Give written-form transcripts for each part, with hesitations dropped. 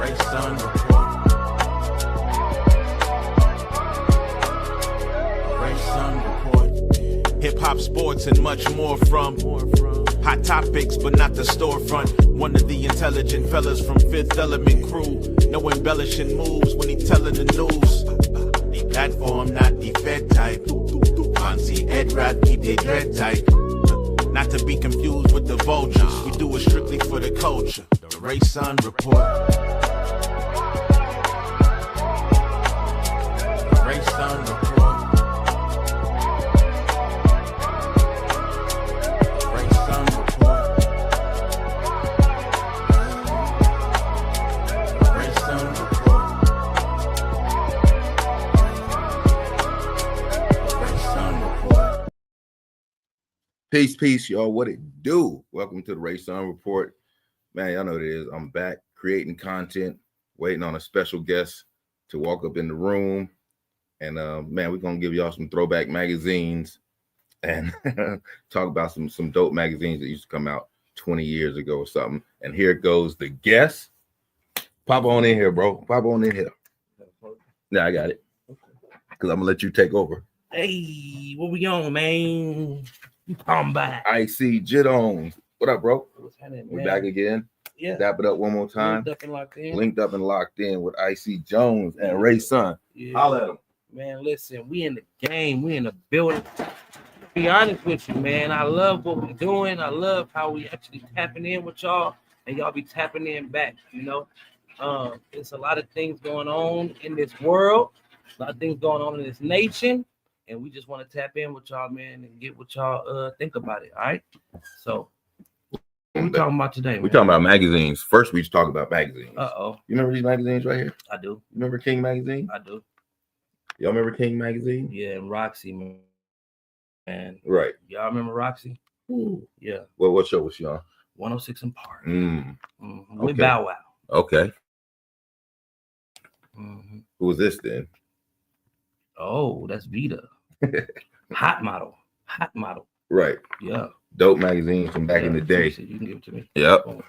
Ray Sun Report. Ray Sun Report. Hip hop, sports, and much more from hot topics, but not the storefront. One of the intelligent fellas from Fifth Element crew. No embellishing moves when he telling the news. The platform, not the Fed type. Fancy Ed Rad, keep the dread tight. Not to be confused with the vultures. We do it strictly for the culture. The Ray Sun Report. The Ray Sun Report. The Ray Sun Report. The Ray Sun Report. The Ray Sun Report. Peace, y'all. What it do? Welcome to the Ray Sun Report. Man, y'all know what it is. I'm back creating content, waiting on a special guest to walk up in the room. And man, we're gonna give y'all some throwback magazines and talk about some dope magazines that used to come out 20 years ago or something. And here goes the guest. Pop on in here, bro. Pop on in here. Yeah, I got it. Because I'm gonna let you take over. Hey, what we on, man? I'm back. IC Jones. What up, bro? What's happening, We're man? back again. Yeah. Dap it up one more time. Linked up and locked in. With IC Jones and Ray Sun. Yeah. Holla at him. Man, listen, we in the game. We in the building. To be honest with you, man, I love what we're doing. I love how we actually tapping in with y'all, and y'all be tapping in back, you know. There's a lot of things going on in this world, a lot of things going on in this nation, and we just want to tap in with y'all, man, and get what y'all think about it, all right? So, what we talking about today, man? We're talking about magazines. First, we just talk about magazines. Uh-oh. You remember these magazines right here? I do. You remember King Magazine? I do. Y'all remember King Magazine? Yeah, and Roxy, man. Right. Y'all remember Roxy? Ooh. Yeah. Well, what show was she on? 106 and Park. Mm-hmm. With Okay. Bow Wow. Okay. Mm-hmm. Who was this then? Oh, that's Vita. Hot model. Right. Yeah. Dope magazines from back in the day. You can give it to me. Yep. Oh,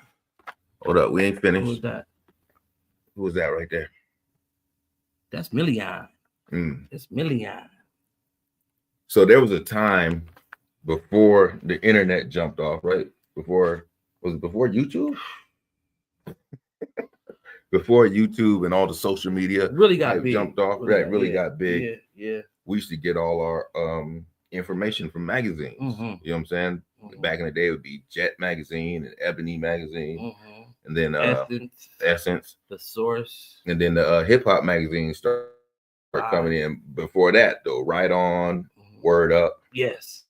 Hold up. We ain't who finished. was that? Who was that right there? That's Million. Mm. It's Million. So there was a time before the internet jumped off, right? Was it before YouTube? Before YouTube and all the social media Really got big. jumped off, really got big. Yeah. We used to get all our information from magazines. Mm-hmm. You know what I'm saying? Mm-hmm. Back in the day, it would be Jet Magazine and Ebony Magazine, Mm-hmm. and then Essence, The Source. and then the hip hop magazines start coming in. Before that, though, Right On, Mm-hmm. Word Up. Yes.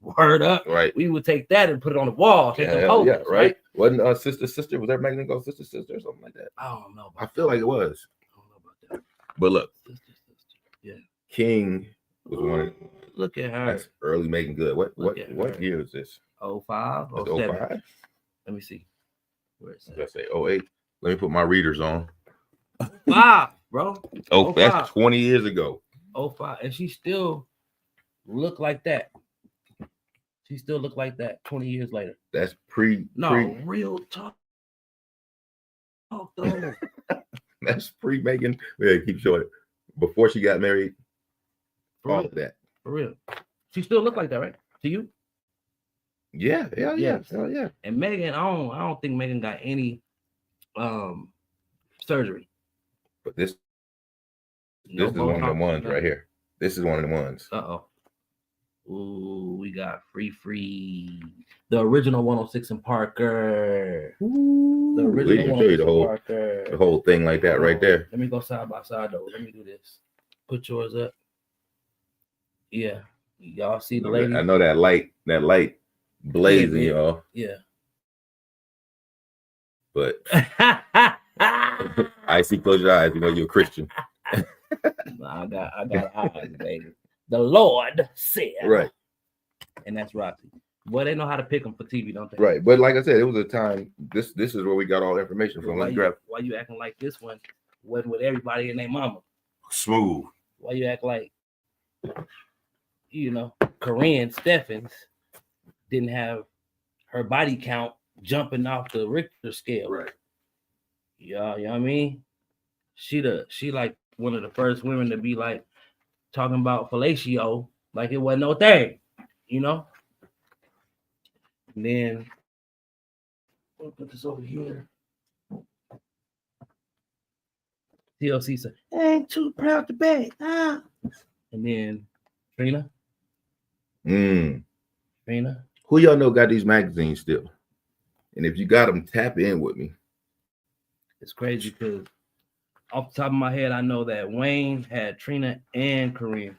Word Up. Right. We would take that and put it on the wall. Take the posters, right. Wasn't Sister? Was there a magazine called Sister or something like that? I don't know. I feel like it was. I don't know about that. But look, Sister. Yeah. King was one of Look at her. that's early making good. What Look at her. year is this? 05, That's 07. 05? Let me see. Where is Let's say 08. Let me put my readers on. that? 5, bro. Oh, 05. that's 20 years ago. 05. And she still look like that. She still look like that 20 years later. That's Real talk. Oh, though. that's pre-making. Yeah, keep showing it. Before she got married, For all real. of that. For real. She still look like that, right? To you? Yeah. Yes. Hell yeah. And Megan, I don't think Megan got any surgery. But this No is one of the Botox, ones no. right here. This is one of the ones. Uh-oh. Ooh, we got free. The original 106 and Parker. Ooh, The we original can show you 106 the and whole Parker. thing like that right there. Let me go side by side though. Let me do this. Put yours up. Yeah. Y'all see the lady? I know that light blazing, Yeah. y'all. Yeah. But I see, close your eyes, you know you're a Christian. I got eyes, baby. The Lord said. Right. And that's Roxy. Boy, they know how to pick them for TV, don't they? Right. But like I said, it was a time. This is where we got all the information from. Why you acting like this one wasn't with everybody and their mama? Smooth. Why you act like, Corinne Steffens didn't have her body count jumping off the Richter scale? Right. Yeah, you know what I mean? She like one of the first women to be like talking about fellatio like it wasn't no thing, you know? And then we'll put this over here. TLC said, I ain't too proud to beg. Ah. And then Trina. Trina. Who y'all know got these magazines still? And if you got them, tap in with me. It's crazy because off the top of my head, I know that Wayne had Trina and Kareem.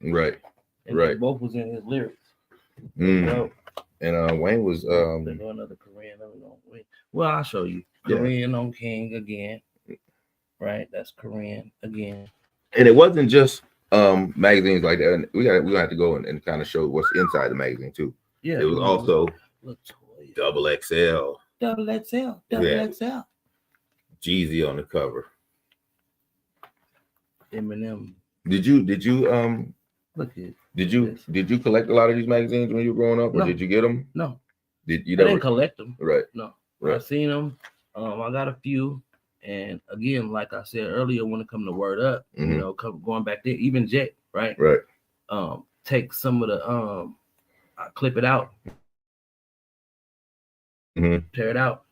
Right. And Right. they both was in his lyrics. And Wayne was They go another Korean. Well, I'll show you. Korean on King again. Right? That's Korean again. And it wasn't just magazines like that. And we have to go and kind of show what's inside the magazine too. Yeah. It was also Latoya. Double XL. Double XL. Double XL. Jeezy on the cover. Eminem. Did you look at did you collect a lot of these magazines when you were growing up, or did you get them? No. I didn't collect them. Right. No. Right. I seen them. I got a few. And again, like I said earlier, when it comes to Word Up, you know, going back there, even Jet, right? Right. Take some of the I clip it out, tear it out,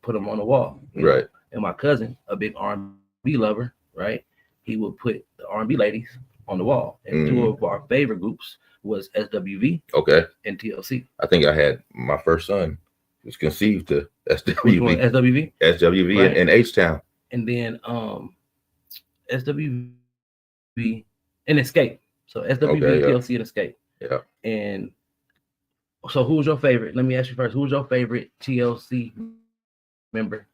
put them on the wall. Right. Know? And my cousin, a big R&B lover, right? He would put the R&B ladies on the wall. And two of our favorite groups was SWV, and TLC. I think I had my first son was conceived to SWV. SWV? SWV right. and H-Town. And then SWV and Escape. So SWV, TLC, and Escape. Yeah. And so who's your favorite? Let me ask you first. Who's your favorite TLC member?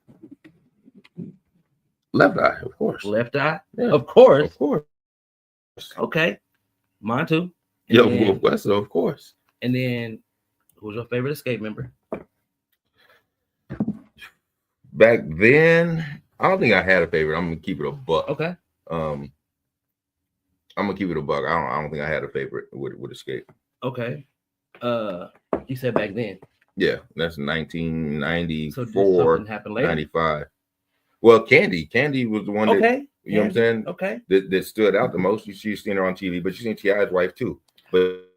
Left Eye, of course. Left Eye? Yeah. Of course. Of course. Okay. Mine too. Of course. And then who's your favorite Escape member? Back then, I don't think I had a favorite. I'm gonna keep it a buck. Okay. I'm gonna keep it a buck. I don't think I had a favorite with Escape. Okay. You said back then. Yeah, that's 1994. So did something happen later? 95. Well, Candy was the one that, you know what I'm saying? Okay. That stood out the most. You've seen her on TV, but you've seen T.I.'s wife too. But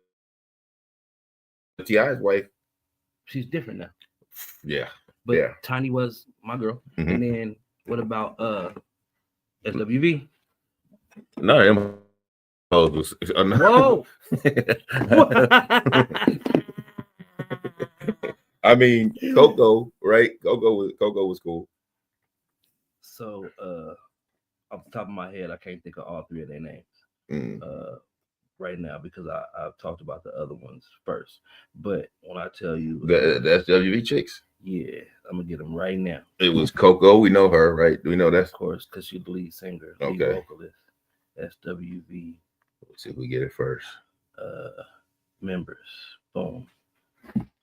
T.I.'s wife, she's different now. Yeah. But Tiny was my girl. And then what about SWV? No, was whoa. I mean, Coco, right? Coco was cool. So off the top of my head, I can't think of all three of their names right now because I've talked about the other ones first. But when I tell you the SWV chicks, yeah, I'm gonna get them right now. It was Coco. We know her, right? We know that, of course, because she's the lead singer, lead vocalist. SWV. Let's see if we get it first. Members. Boom.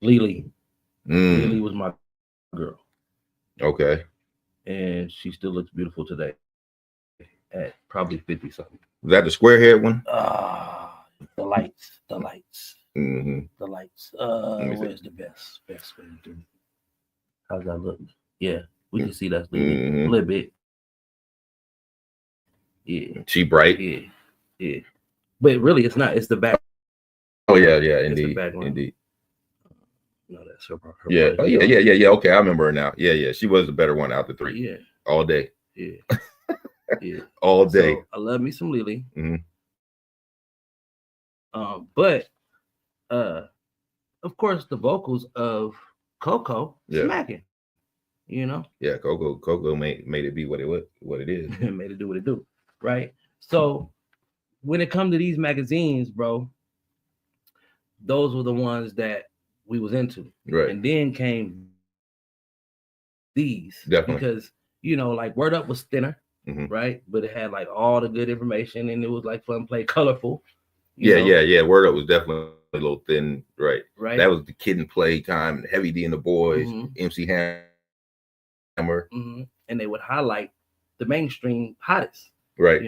Lily. Lily was my girl. Okay. And she still looks beautiful today at probably 50 something. Was that the square head one? The lights. The lights. Mm-hmm. The lights. Where's the best way to do it? How's that look? Yeah, we can see that's Lily a little bit. Yeah. She bright. Yeah. But really, it's not. It's the back. Oh yeah, indeed. Indeed. No, that's her. Yeah. Oh yeah. Okay, I remember her now. Yeah. She was the better one out the three. Yeah. All day. Yeah. Yeah. All day. So, I love me some Lily. But of course, the vocals of Coco smacking. You know. Yeah, Coco made it be what it is. Made it do what it do. Right. So when it comes to these magazines, bro, those were the ones that we was into. Right. And then came these. Definitely. Because, like Word Up was thinner, right? But it had like all the good information and it was like fun, play, colorful. Yeah. Word Up was definitely a little thin, right? Right. That was the Kid and Play time, Heavy D and the Boys, MC Hammer. And they would highlight the mainstream hottest. Right.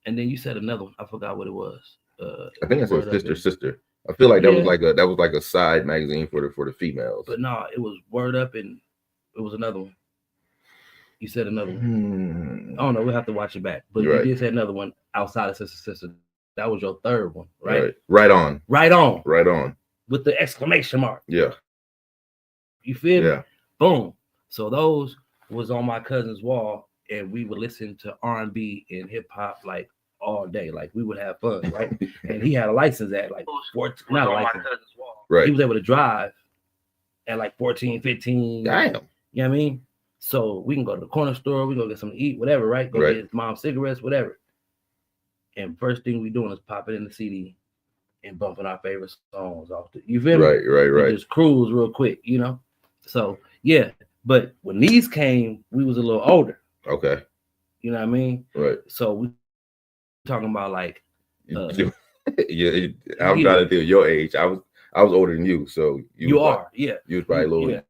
And then you said another one. I forgot what it was. I think I said Sister. I feel like that was like a side magazine for the females. But no, it was Word Up and it was another one. You said another one. I don't know. We'll have to watch it back. But You're you right. did say another one outside of Sister. That was your third one, right? Right on. Right on. Right on. With the exclamation mark. Yeah. You feel Yeah. me? Boom. So those was on my cousin's wall, and we would listen to R&B and hip hop like all day. Like we would have fun, right? And he had a license at like 14, not a license. Right. He was able to drive at like 14, 15. Damn. You know what I mean? So we can go to the corner store, we go get something to eat, whatever, right? Go get his mom's cigarettes, whatever. And first thing we doing is popping in the CD and bumping our favorite songs off the, you feel me? Right. Just cruise real quick, you know? So yeah, but when these came, we was a little older. Okay. You know what I mean? Right. So we talking about like I'm trying to think your age. I was older than you, so you are, yeah. You was probably a little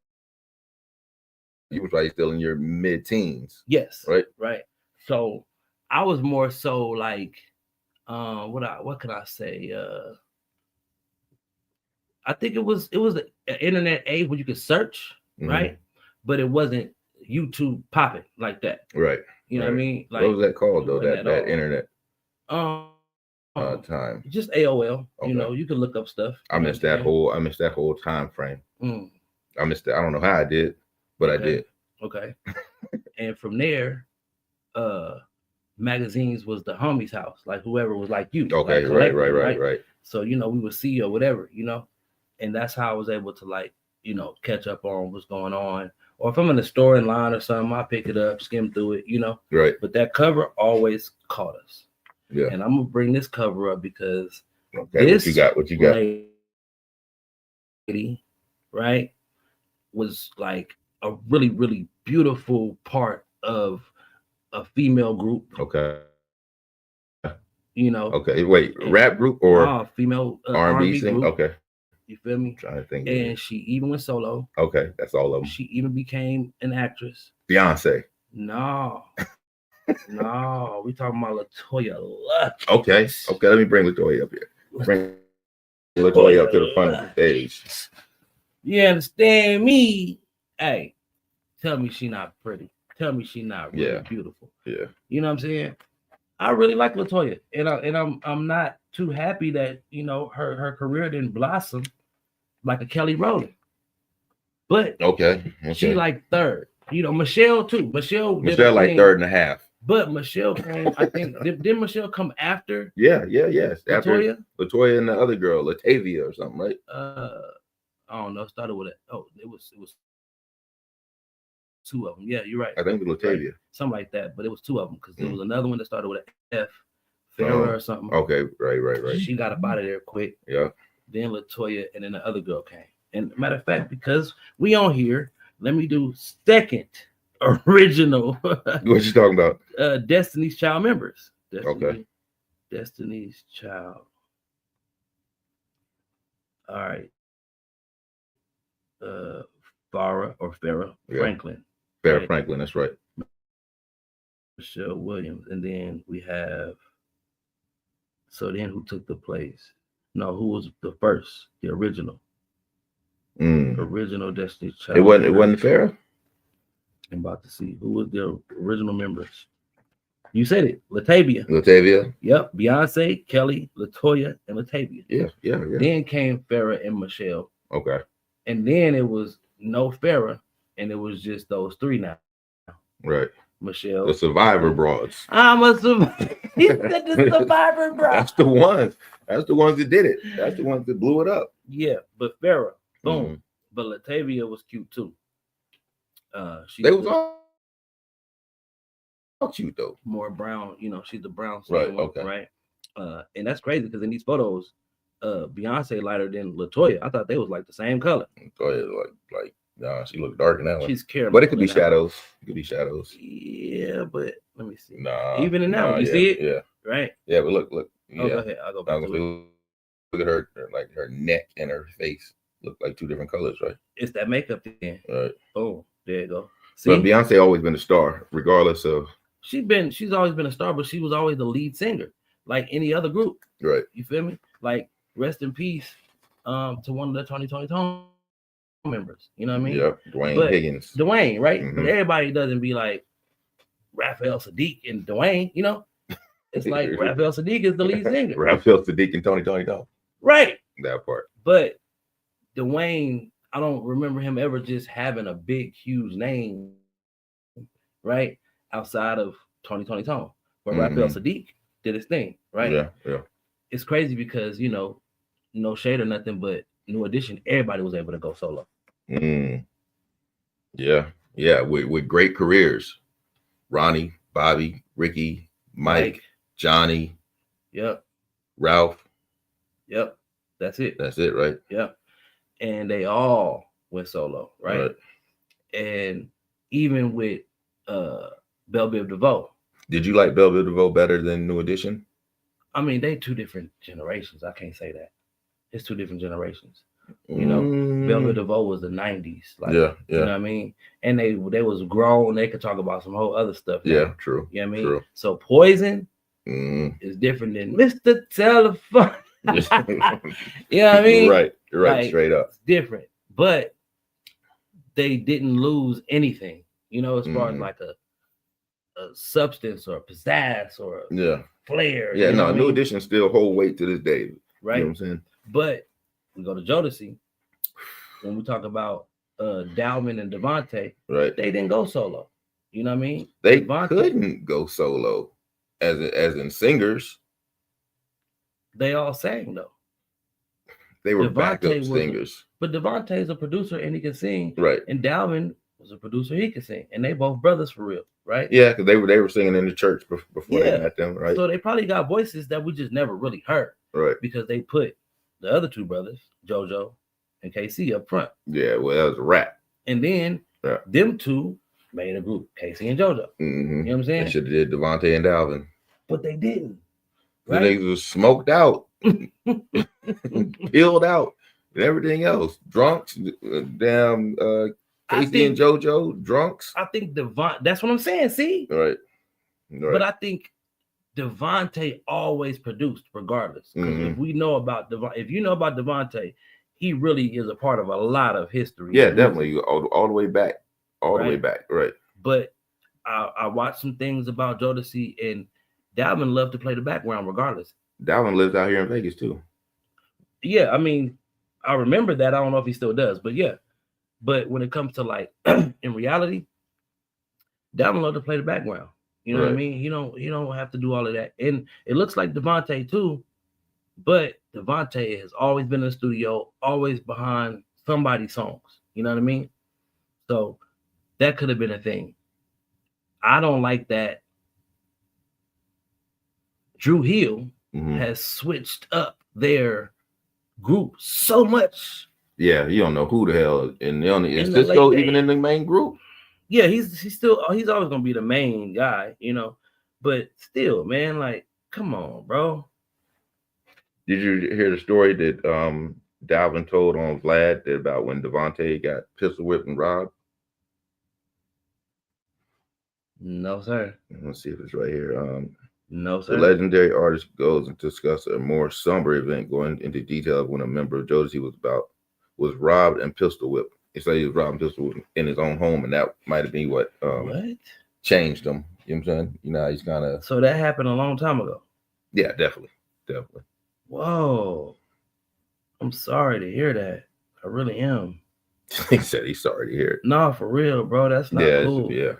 you was probably still in your mid-teens. Yes. Right. So I was more so like what can I say? I think it was an internet age where you could search, right? But it wasn't YouTube popping like that. Right. You know what I mean? Like, what was that called though? That internet time. Just AOL. Okay. You know, you can look up stuff. I missed that whole time frame. I missed that. I don't know how I did, but I did. Okay. And from there, magazines was the homie's house, like whoever was like you. Okay, like right. So, you know, we would see or whatever, you know, and that's how I was able to like, you know, catch up on what's going on. Or if I'm in the store in line or something, I pick it up, skim through it, you know. Right. But that cover always caught us. Yeah. And I'm gonna bring this cover up because this what you got? Lady, right, was like a really, really beautiful part of a female group. Okay. You know. Okay. Wait, rap group or female R&B group. Okay. You feel me? I'm trying to think. And she even went solo. Okay, that's all of them. She even became an actress. Beyonce. No. No, we talking about LaToya Luckett. Okay. Let me bring LaToya up here. Bring LaToya up to the front of the stage. You understand me? Hey, tell me she not pretty. Tell me she not really beautiful. Yeah. You know what I'm saying? I really like LaToya, and I'm not too happy that, you know, her career didn't blossom like a Kelly Rowland. But she like third. You know, Michelle too. Michelle like third and a half. But Michelle came, I think, did Michelle come after? Yes. LaToya? After LaToya and the other girl, Latavia or something, right? I don't know. Started with it. Oh, it was two of them. Yeah, you're right. I think it was Latavia. Right. Something like that. But it was two of them because there was another one that started with an F, Farrah or something. Okay, right. She got up out of there quick. Yeah. Then LaToya, and then the other girl came. And matter of fact, because we on here, let me do second original. What you talking about? Destiny's Child members. Destiny's Child. All right. Farrah Franklin. Farrah Franklin, that's right. Michelle Williams. And then we have, so then who took the place? No, who was the first? The original. Original Destiny's Child. It wasn't Farrah? I'm about to see who was the original members. You said it, Latavia. Yep, Beyonce, Kelly, LaToya, and Latavia. Yeah. Then came Farrah and Michelle. Okay. And then it was no Farrah, and it was just those three now. Right. Michelle. The Survivor broads. I'm a survivor. He said the Survivor broads. That's the ones. That's the ones that did it. That's the ones that blew it up. Yeah, but Farrah, boom. But Latavia was cute too. They was all cute though. More brown, you know, she's the brown skin, right? And that's crazy because in these photos, Beyonce lighter than LaToya. I thought they was like the same color. LaToya nah, she looked dark in that one. She's caramel. But it could be shadows. It could be shadows. Yeah, but let me see. Nah. Even in that one, you see it? Yeah. Right? Yeah, but look. Yeah. Oh, go ahead. I'll go back to it. Look at her, like her neck and her face look like two different colors, right? It's that makeup then. Right. Oh, there you go. See? But Beyonce always been a star, regardless of. She's always been a star, but she was always the lead singer, like any other group. Right. You feel me? Like rest in peace, to one of the 2020 members. You know what I mean? Yeah. Dwayne Higgins. Dwayne, right? But everybody doesn't be like, Raphael Sadiq and Dwayne, you know. It's like Raphael Sadiq is the lead singer. Raphael Sadiq and Tony Dog. Right. That part. But Dwayne, I don't remember him ever just having a big, huge name, right? Outside of Tony Tone. But Raphael Sadiq did his thing, right? Yeah. It's crazy because, you know, no shade or nothing, but New Edition, everybody was able to go solo. Yeah. With great careers. Ronnie, Bobby, Ricky, Mike, Johnny. Yep. Ralph. Yep. That's it, right? Yep. And they all went solo, right? And even with Belle Biv DeVoe. Did you like Belle Biv DeVoe better than New Edition? I mean, they two different generations. I can't say that. It's two different generations. You know, Belle Biv DeVoe was the 90s. Like, you know what I mean? And they was grown. They could talk about some whole other stuff. Yeah, true. You know what I mean? True. So Poison is different than Mr. Telephone. You know what I mean? Right, like, straight up. It's different. But they didn't lose anything, you know, as far as like a substance or a pizzazz or a flair. Yeah, you know New Edition still hold weight to this day. Right. You know what I'm saying? But we go to Jodeci. When we talk about Dalvin and Devontae, right? They didn't go solo. You know what I mean? They couldn't go solo as in singers. They all sang though. They were backup singers. But Devontae is a producer and he can sing. Right. And Dalvin was a producer, he could sing. And they both brothers for real, right? Yeah, because they were singing in the church before they met them, right? So they probably got voices that we just never really heard. Right. Because they put the other two brothers, JoJo and KC, up front. Yeah, well, that was a rap. And then them two made a group, KC and JoJo. You know what I'm saying? They should have did Devontae and Dalvin. But they didn't. Right? They was smoked out, peeled out, and everything else. Drunks, damn KC and JoJo, drunks. I think that's what I'm saying, see? Right. But I think Devontae always produced regardless. Because if we know about if you know about Devontae, he really is a part of a lot of history. Yeah, definitely. All the way back. All the way back, right. But I watched some things about Jodeci, and Dalvin loved to play the background regardless. Dalvin lives out here in Vegas too. Yeah, I mean, I remember that. I don't know if he still does, but yeah. But when it comes to like in reality, Dalvin loved to play the background. You know what I mean? You don't have to do all of that. And it looks like Devontae too, but Devontae has always been in the studio, always behind somebody's songs. You know what I mean? So that could have been a thing. I don't like that Drew Hill has switched up their group so much. Yeah, you don't know who the hell is Cisco even in the main group. Yeah, he's always gonna be the main guy, you know. But still, man, like, come on, bro. Did you hear the story that Dalvin told on Vlad about when Devontae got pistol whipped and robbed? No, sir. Let's see if it's right here. No, sir. The legendary artist goes and discusses a more somber event, going into detail of when a member of Jodeci was robbed and pistol whipped. He said he was robbed and pistol whipped in his own home, and that might have been what changed him. You know what I'm saying? You know, he's kind of. So that happened a long time ago. Yeah, definitely. Whoa. I'm sorry to hear that. I really am. He said he's sorry to hear it. No, for real, bro. That's not cool. Yeah.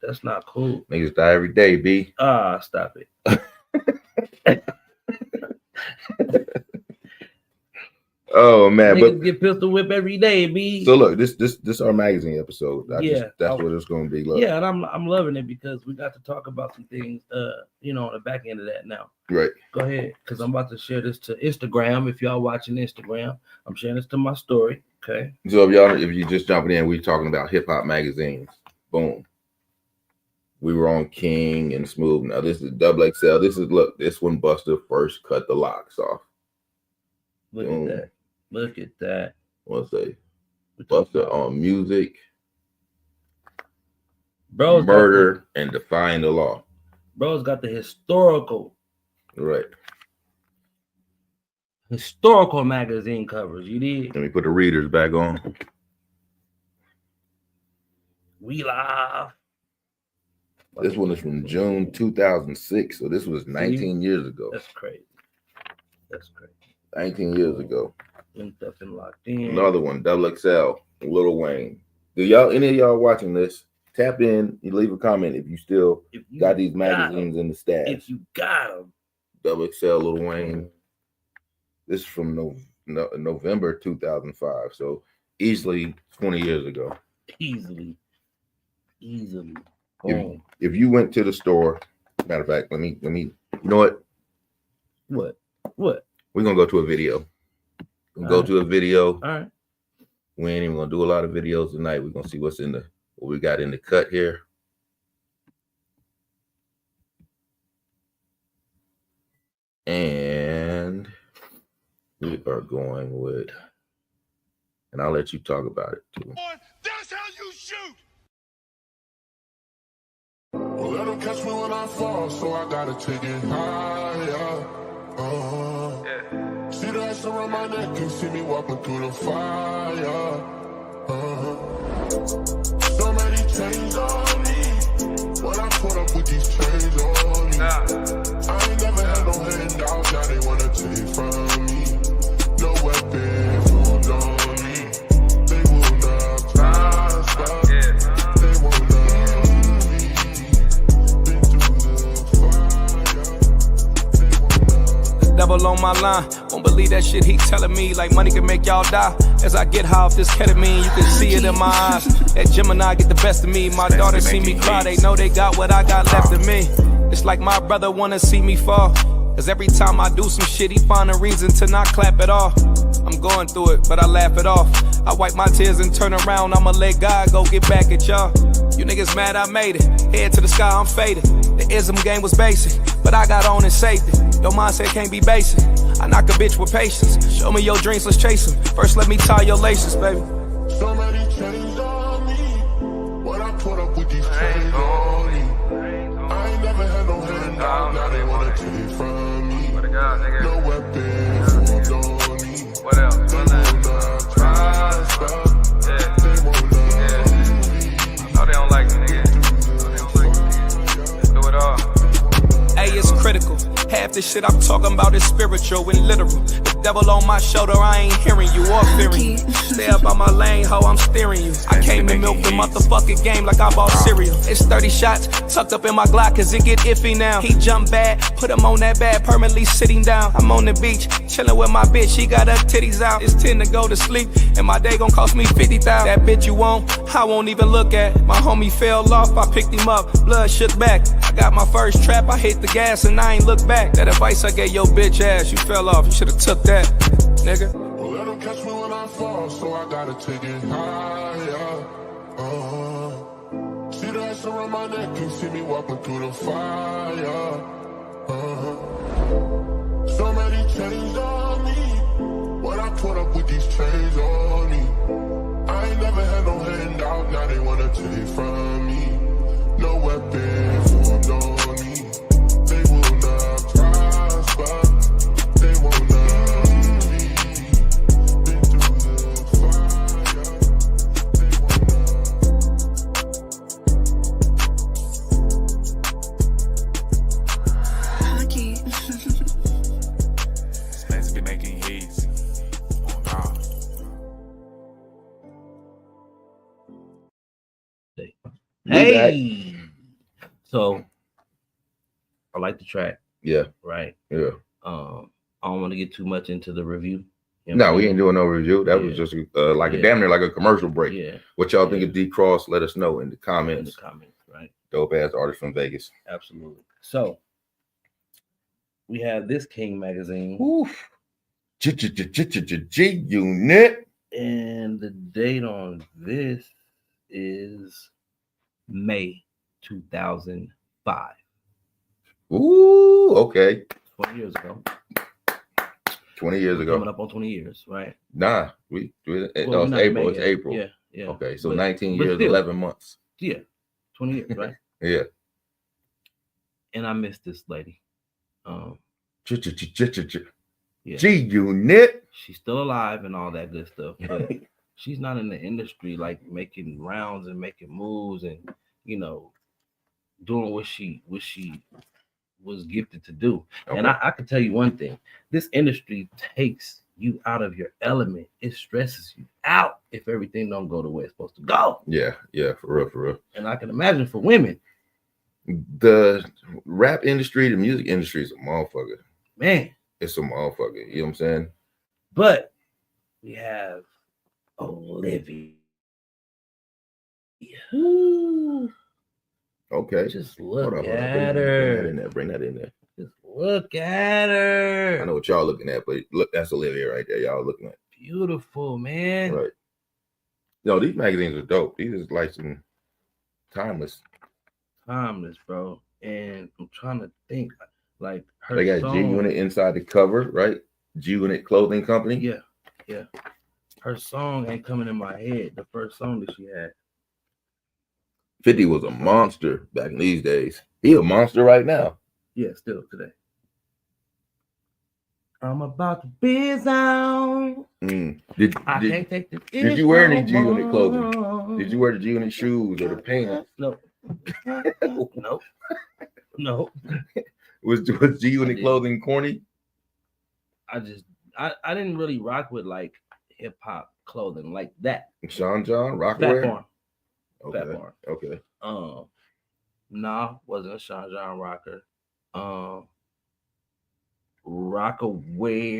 That's not cool. Niggas die every day, B. Stop it. Oh man, niggas get pistol whip every day, B. So look, this our magazine episode. That's what it's gonna be. Look. Yeah, and I'm loving it because we got to talk about some things on the back end of that now. Right. Go ahead, because I'm about to share this to Instagram. If y'all watching Instagram, I'm sharing this to my story. Okay. So if you just jumping in, we're talking about hip hop magazines. Boom. We were on King and Smooth. Now this is Double XL. This one Buster first cut the locks off. Look at that. Look at that. What's that? Buster on Music, Bro's Murder, and Defying the Law. Bro's got the historical. Right. Historical magazine covers. You did. Let me put the readers back on. We live. This one is from June 2006, so this was 19 years ago. That's crazy. That's crazy. 19 years ago. Linked up and locked in. Another one, Double XL, Lil Wayne. Do any of y'all watching this? Tap in, you leave a comment if you still got these magazines in the stash. If you got them. Double XL, Lil Wayne. This is from November 2005, so easily 20 years ago. Easily. If you went to the store, matter of fact, let me. You know what? What? We're gonna go to a video. All right. We ain't even gonna do a lot of videos tonight. We're gonna see what we got in the cut here. And we are going with, and I'll let you talk about it too. That's how you shoot. Well, let them catch me when I fall, so I gotta take it higher. See the ice around my neck, you see me walking through the fire. So many chains on me. What I put up with these chains on me. I ain't never had no handouts, now they wanna take from me. No weapon formed on me. They will not prosper. They will not leave. Been through the fire. Devil on my line, won't believe that shit he telling me. Like money can make y'all die. As I get high off this ketamine, you can see it in my eyes. That Gemini get the best of me. My daughter see me cry, they know they got what I got left of me. It's like my brother wanna see me fall. Cause every time I do some shit, he find a reason to not clap at all. I'm going through it, but I laugh it off. I wipe my tears and turn around, I'ma let God go get back at y'all. You niggas mad I made it, head to the sky, I'm faded. The ism game was basic, but I got on and saved it. Your mindset can't be basic, I knock a bitch with patience. Show me your dreams, let's chase them. First let me tie your laces, baby. So many chains on me. What I put up with these chains on me. I ain't never had no handout, now they wanna take from me. No weapon formed on me. What else? They will not prosper. They will not leave. Oh, they don't like me, nigga. Do it all. Hey, it's critical. Half the shit I'm talking about is spiritual and literal. The devil on my shoulder, I ain't hearing you or fearing you. Stay up on my lane, ho, I'm steering you. I came and milked the motherfucking game like I bought cereal. It's 30 shots tucked up in my Glock cause it get iffy now. He jump bad, put him on that bed, permanently sitting down. I'm on the beach, chilling with my bitch, she got her titties out. It's 10 to go to sleep, and my day gon' cost me 50,000. That bitch you want, I won't even look at. My homie fell off, I picked him up, blood shook back. I got my first trap, I hit the gas and I ain't look back. That advice I gave your bitch ass, you fell off, you should've took that, nigga. Well, let them catch me when I fall, so I gotta take it higher. See the ice around my neck, you see me walking through the fire. So many chains on me. What I put up with these chains on me. I ain't never had no handout, now they wanna take from me. No weapon formed on me. They will not prosper. They will not leave. Been through the fire. They will not. Lucky. Let's be making hits. Oh, God. Hey. So I like the track, Yeah, right? yeah. I don't want to get too much into the review. You know No, what we I'm ain't doing no review. That was Yeah. just like a Yeah. damn near like a commercial break. saying? Yeah, What y'all think Yeah. of D Cross? Let us know in the in the comments. comments, right? Dope ass artist from Vegas. Absolutely. So we have this King magazine, Oof. G Unit. and the date on this is May 2005, Ooh, okay. 20 years ago. 20 years Coming ago. up on 20 years, right? Nah, Well, it's we're April. not It's May yet. April. Yeah, yeah. Okay, so But- 19 but years, still. 11 months. Yeah, 20 years, right? Yeah. And I miss this lady. G Yeah. Unit. She's still alive and all that good stuff, but she's not in the industry like making rounds and making moves and doing what she was gifted to do. Okay. And I can tell you one thing: this industry takes you out of your element. It stresses you out if everything don't go the way it's supposed to go. Yeah, for real. And I can imagine for women, The rap industry, the music industry is a motherfucker. man. It's a motherfucker. You know what I'm saying? But we have Olivia. Ooh, Okay. just look Hold on. at her. Bring that in there. Just look at her. I know what y'all looking at, but look, that's Olivia right there. Y'all looking at. Beautiful, man. Right. No, these magazines are dope. These is like some timeless. Timeless, bro. And I'm trying to think, like her They got song. G Unit inside the cover, right? G Unit Clothing Company. Yeah. Her song ain't coming in my head. The first song that she had. 50 was a monster back in these days. He a monster right now. Yeah, still today. I'm about to be down. I can't take the. Did you wear any G Unit clothing? Did you wear the G Unit shoes or the pants? No. No. Was G Unit clothing corny? I didn't really rock with like hip hop clothing like that. Sean John, Fat Rockaware. Farm. Okay. Fat Farm. Okay. Nah, wasn't a Sean John rocker. Rockaware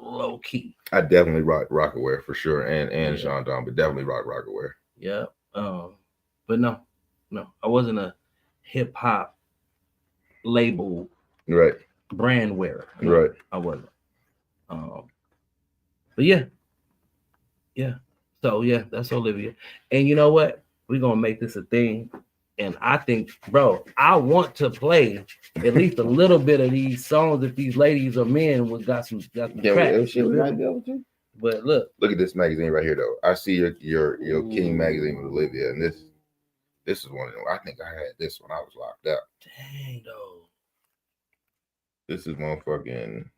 low key. I definitely rock Rockaware for sure, and Sean John, but definitely rock Rockaware. Yeah. But no, I wasn't a hip hop label Right. brand wearer. Right. I wasn't. But yeah. So yeah, that's Olivia. And you know what? We're gonna make this a thing. And I think, bro, I want to play at least a little bit of these songs if these ladies or men got some tracks. But look at this magazine right here, though. I see your King magazine with Olivia, and this is one of them. I think I had this when I was locked up. Dang, though. This is motherfucking.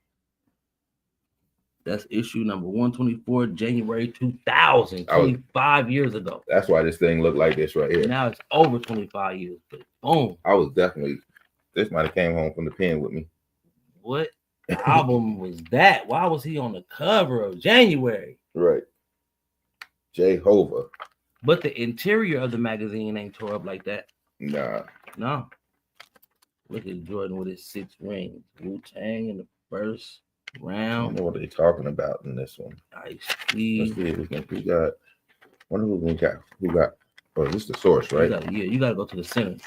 That's issue number 124, January 2000, 25 years ago. That's why this thing looked like this right here. Now it's over 25 years, but boom. I was definitely, this might have came home from the pen with me. What album was that? Why was he on the cover of January? Right. Jehovah. But the interior of the magazine ain't tore up like that. Nah. No. Look at Jordan with his 6 rings. Wu-Tang in the first round. I don't know what they're talking about in this one. Let's see if we got. Wonder who we got. Who got? Oh, this is the source, right? You gotta go to the center.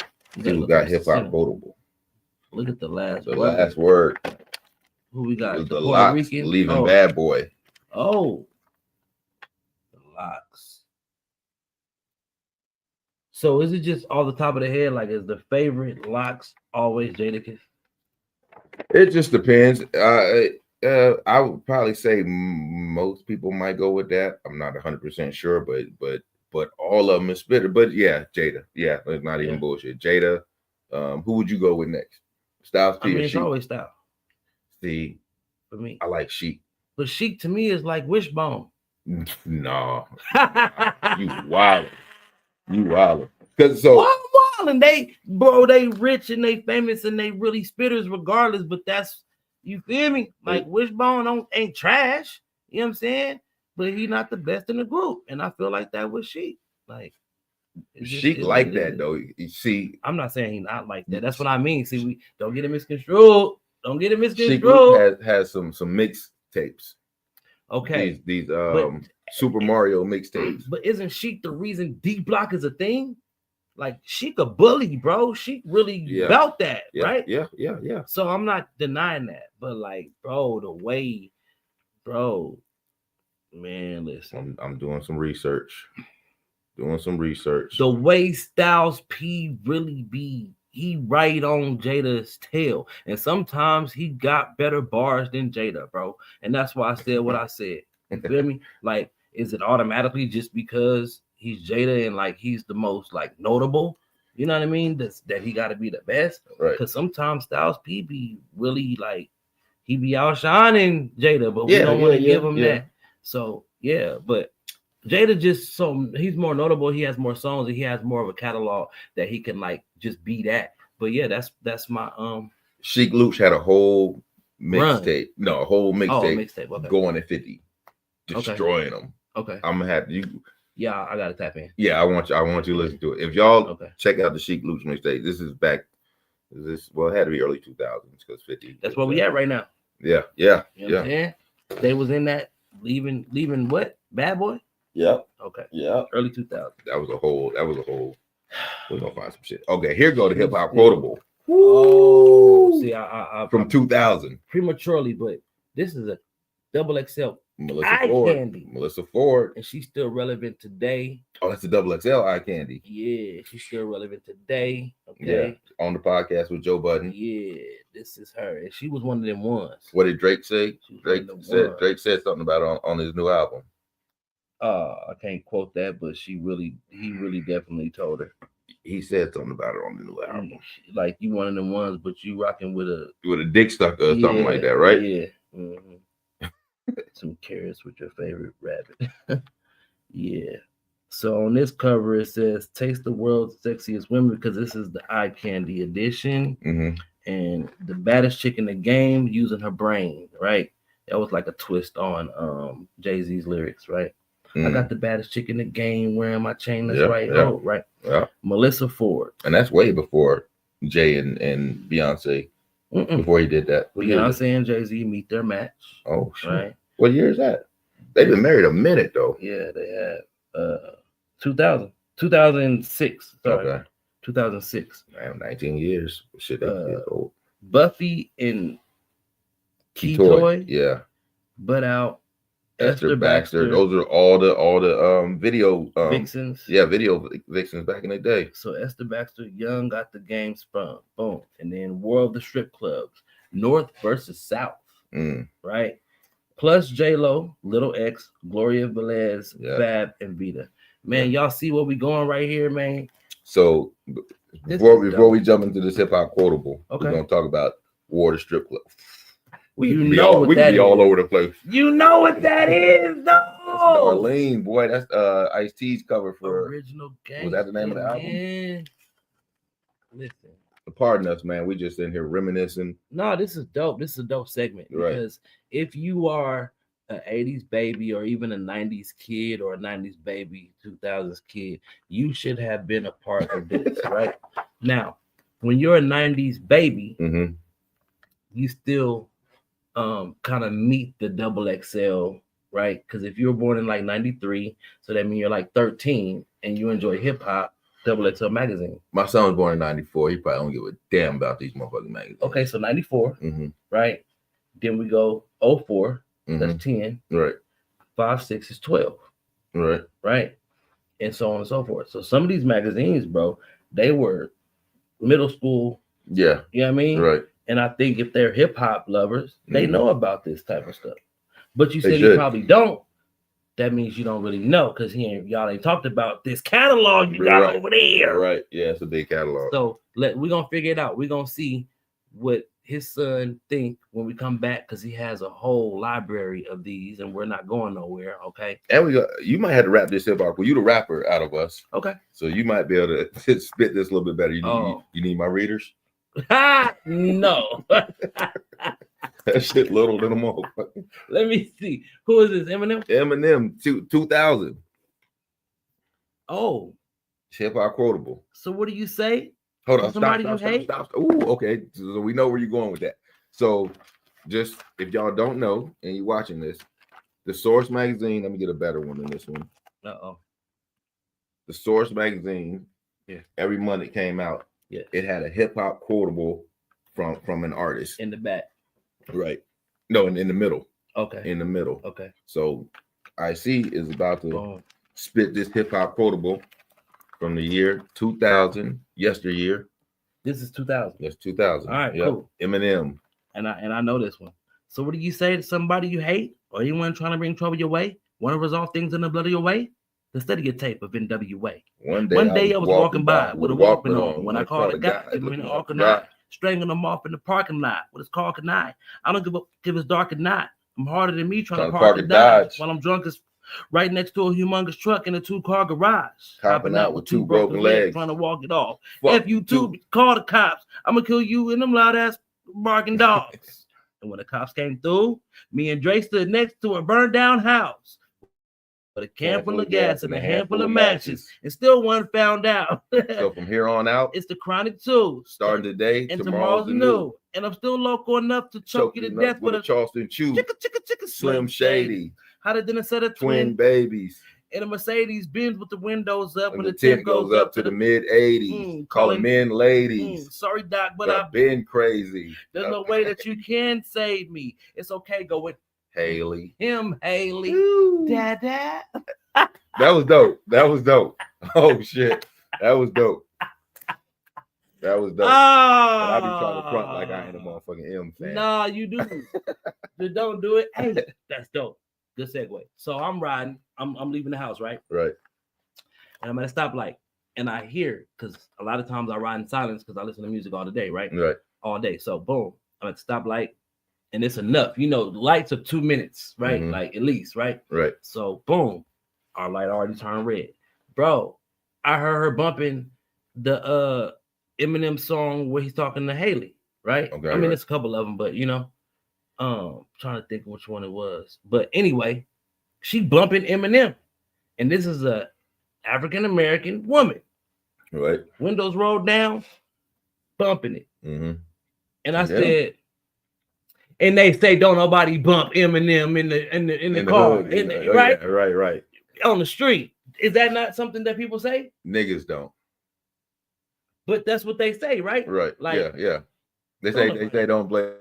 Who got hip hop votable? Look at the last word. Last word. Who we got? The Locks Rican? Leaving Bad Boy. Oh, the Locks. So is it just off the top of the head? Like, is the favorite Locks always Jadakiss? It just depends. I would probably say most people might go with that. I'm not 100% sure, but all of them is bitter. But yeah, Jada. Yeah, it's not even bullshit. Jada. Who would you go with next? Styles P or it's Sheek? always Styles. See, for me, I like Sheek. But Sheek to me is like Wishbone. No, you wild. Cause so and they rich and they famous and they really spitters regardless. But that's, you feel me? Like Wishbone ain't trash. You know what I'm saying? But he's not the best in the group, and I feel like that with Sheek. Like Sheek like that though. You see, I'm not saying he's not like that. That's what I mean. See, we don't get it misconstrued. Sheek has some mix tapes. Okay, these Super Mario mixtapes. But isn't Sheek the reason D Block is a thing? Like Sheek a bully, bro. Sheek really about that, right? Yeah. So I'm not denying that, but like, bro, the way, bro, man, listen. I'm doing some research. The way Styles P really be, he right on Jada's tail, and sometimes he got better bars than Jada, bro. And that's why I said what I said. You feel me? Like, is it automatically just because he's Jada and like he's the most like notable? You know what I mean? That he got to be the best, right? Because sometimes Styles P be really like, he be outshining Jada, but we don't want to give him that. So yeah, but Jada just he's more notable. He has more songs. And he has more of a catalog that he can like just be that. But yeah, that's my Sheik Luch had a whole Run. mixtape. No, a whole mixtape Okay. going at 50, destroying them. Okay. I'm gonna have you. Yeah, I gotta tap in. Yeah, I want you to listen to it. If y'all Okay. check out the Sheik Luch mixtape, this is back. Well, it had to be early 2000s because 50. That's where we at right now. Yeah. You know what I'm saying? They was in that leaving what? Bad Boy? Yep. Okay. Yeah. Early 2000s. That was a whole. We're gonna find some shit. Okay, here go the hip hop quotable. Oh, see, I from 2000 prematurely, but this is a double XL Melissa Ford, and she's still relevant today. Oh, that's a double XL eye candy. Yeah, she's still relevant today. Okay, yeah, on the podcast with Joe Budden. Yeah, this is her, and she was one of them ones. What did Drake say? Drake said something about it on his new album. I can't quote that, but he really definitely told her. He said something about it on the new album. Like, you one of them ones, but you rocking with a dick stuck or something like that, right? Yeah. Mm-hmm. Some carrots with your favorite rabbit. Yeah. So on this cover it says "Taste the World's Sexiest Women" because this is the eye candy edition, and the baddest chick in the game using her brain. Right. That was like a twist on Jay-Z's lyrics. Right. I got the baddest chick in the game wearing my chain that's right. Oh, right. Yeah. Melissa Ford. And that's way before Jay and Beyonce. Before he did that. Beyonce and Jay-Z meet their match. Oh, shit. Right. What year is that? They've been married a minute, though. Yeah, they have. 2006. Sorry. Okay. 2006. Man, 19 years. Shit, that years old. Buffy and Keytoy. Yeah. Butt Out. Esther Baxter. Those are all the video vixens. Yeah, video vixens back in the day. So Esther Baxter, Young got the game spun. Boom. And then War of the Strip Clubs. North versus South. Right? Plus J-Lo, Little X, Gloria Velez, Fab, and Vita. Man, y'all see where we going right here, man? So before we jump into this hip hop quotable, we're gonna talk about War of the Strip Club. We can be all over the place. You know what that is, though. Darlene, boy, that's Ice-T's cover for Original Gang. Was that the name of the album? Yeah. Listen. Pardon us, man. We just in here reminiscing. No, this is dope. This is a dope segment because if you are an 80s baby or even a 90s kid or a 90s baby, 2000s kid, you should have been a part of this, right? Now, when you're a 90s baby, you still kind of meet the double XL, right? Because if you were born in like 93, so that means you're like 13 and you enjoy hip hop, double XL magazine. My son was born in 94. He probably don't give a damn about these motherfucking magazines. Okay, so 94, right? Then we go 04, that's 10. Right. 5, 6 is 12. Right. Right. And so on and so forth. So some of these magazines, bro, they were middle school. Yeah. You know what I mean? Right. And I think if they're hip hop lovers, they know about this type of stuff. But you said you probably don't. That means you don't really know because y'all ain't talked about this catalog you got over there. Right. Yeah, it's a big catalog. So we're gonna figure it out. We're gonna see what his son think when we come back because he has a whole library of these and we're not going nowhere. Okay. And you might have to rap this hip hop. Well, you the rapper out of us. Okay. So you might be able to spit this a little bit better. You need my readers? No. That shit little than a motherfucker. Let me see. Who is this? Eminem? Eminem, 2000. Oh. Hip hop quotable. So what do you say? Hold on. Stop. Ooh, okay. So we know where you're going with that. So just if y'all don't know and you're watching this, the Source magazine, let me get a better one than this one. The Source magazine, every month it came out, it had a hip hop quotable from an artist. In the back. Right. No, in the middle. Okay. In the middle. Okay. So IC is about to spit this hip hop quotable from the year 2000, yesteryear. This is 2000. That's 2000. All right, cool. Eminem. And I know this one. So what do you say to somebody you hate or anyone trying to bring trouble your way? Want to resolve things in the blood of your way? Let's study your tape of NWA. One day I was walking by with a Walkman on when I called a guy, give him an Arcanine, strangling him off in the parking lot with his car canine. I don't give his dark at night. I'm harder than me trying to park a Dodge while I'm drunk as right next to a humongous truck in a 2-car garage. Hopping out with 2 broken legs. Trying to walk it off. Fuck If you two, call the cops. I'm gonna kill you and them loud ass barking dogs. And when the cops came through, me and Dre stood next to a burned down house with a can full of gas and a handful of matches, and still one found out. So from here on out, it's the Chronic 2. Starting today, and tomorrow's the new. And I'm still local enough to choke you to death with a Charleston Chew. Chicka, Slim Shady. Hotter than a set of twin babies. In a Mercedes Benz with the windows up, when the tip goes up to the mid 80s. Calling men ladies. Sorry, Doc, but I've been crazy. There's no way that you can save me. It's okay. Go with Haley. Haley. Dad. That was dope. Oh shit. That was dope. And I be trying to front like I ain't a motherfucking M fan. Nah, you do. Just don't do it. Hey, that's dope. Good segue. So I'm riding. I'm leaving the house, right? Right. And I'm at a stoplight, and I hear, because a lot of times I ride in silence because I listen to music all the day, right? Right. All day. So boom, I'm at the stoplight, and it's enough. You know, lights are 2 minutes, right? Mm-hmm. Like at least, right? Right. So boom, our light already turned red. Bro, I heard her bumping the Eminem song where he's talking to Haley, right? Okay, I mean, it's a couple of them, but you know, trying to think which one it was. But anyway, she bumping Eminem, and this is a African American woman, right? Windows rolled down, bumping it. Mm-hmm. And I said, and they say, don't nobody bump Eminem in the car, right? Right. On the street. Is that not something that people say? Niggas don't. But that's what they say, right? Right. Like, yeah. They say they don't play.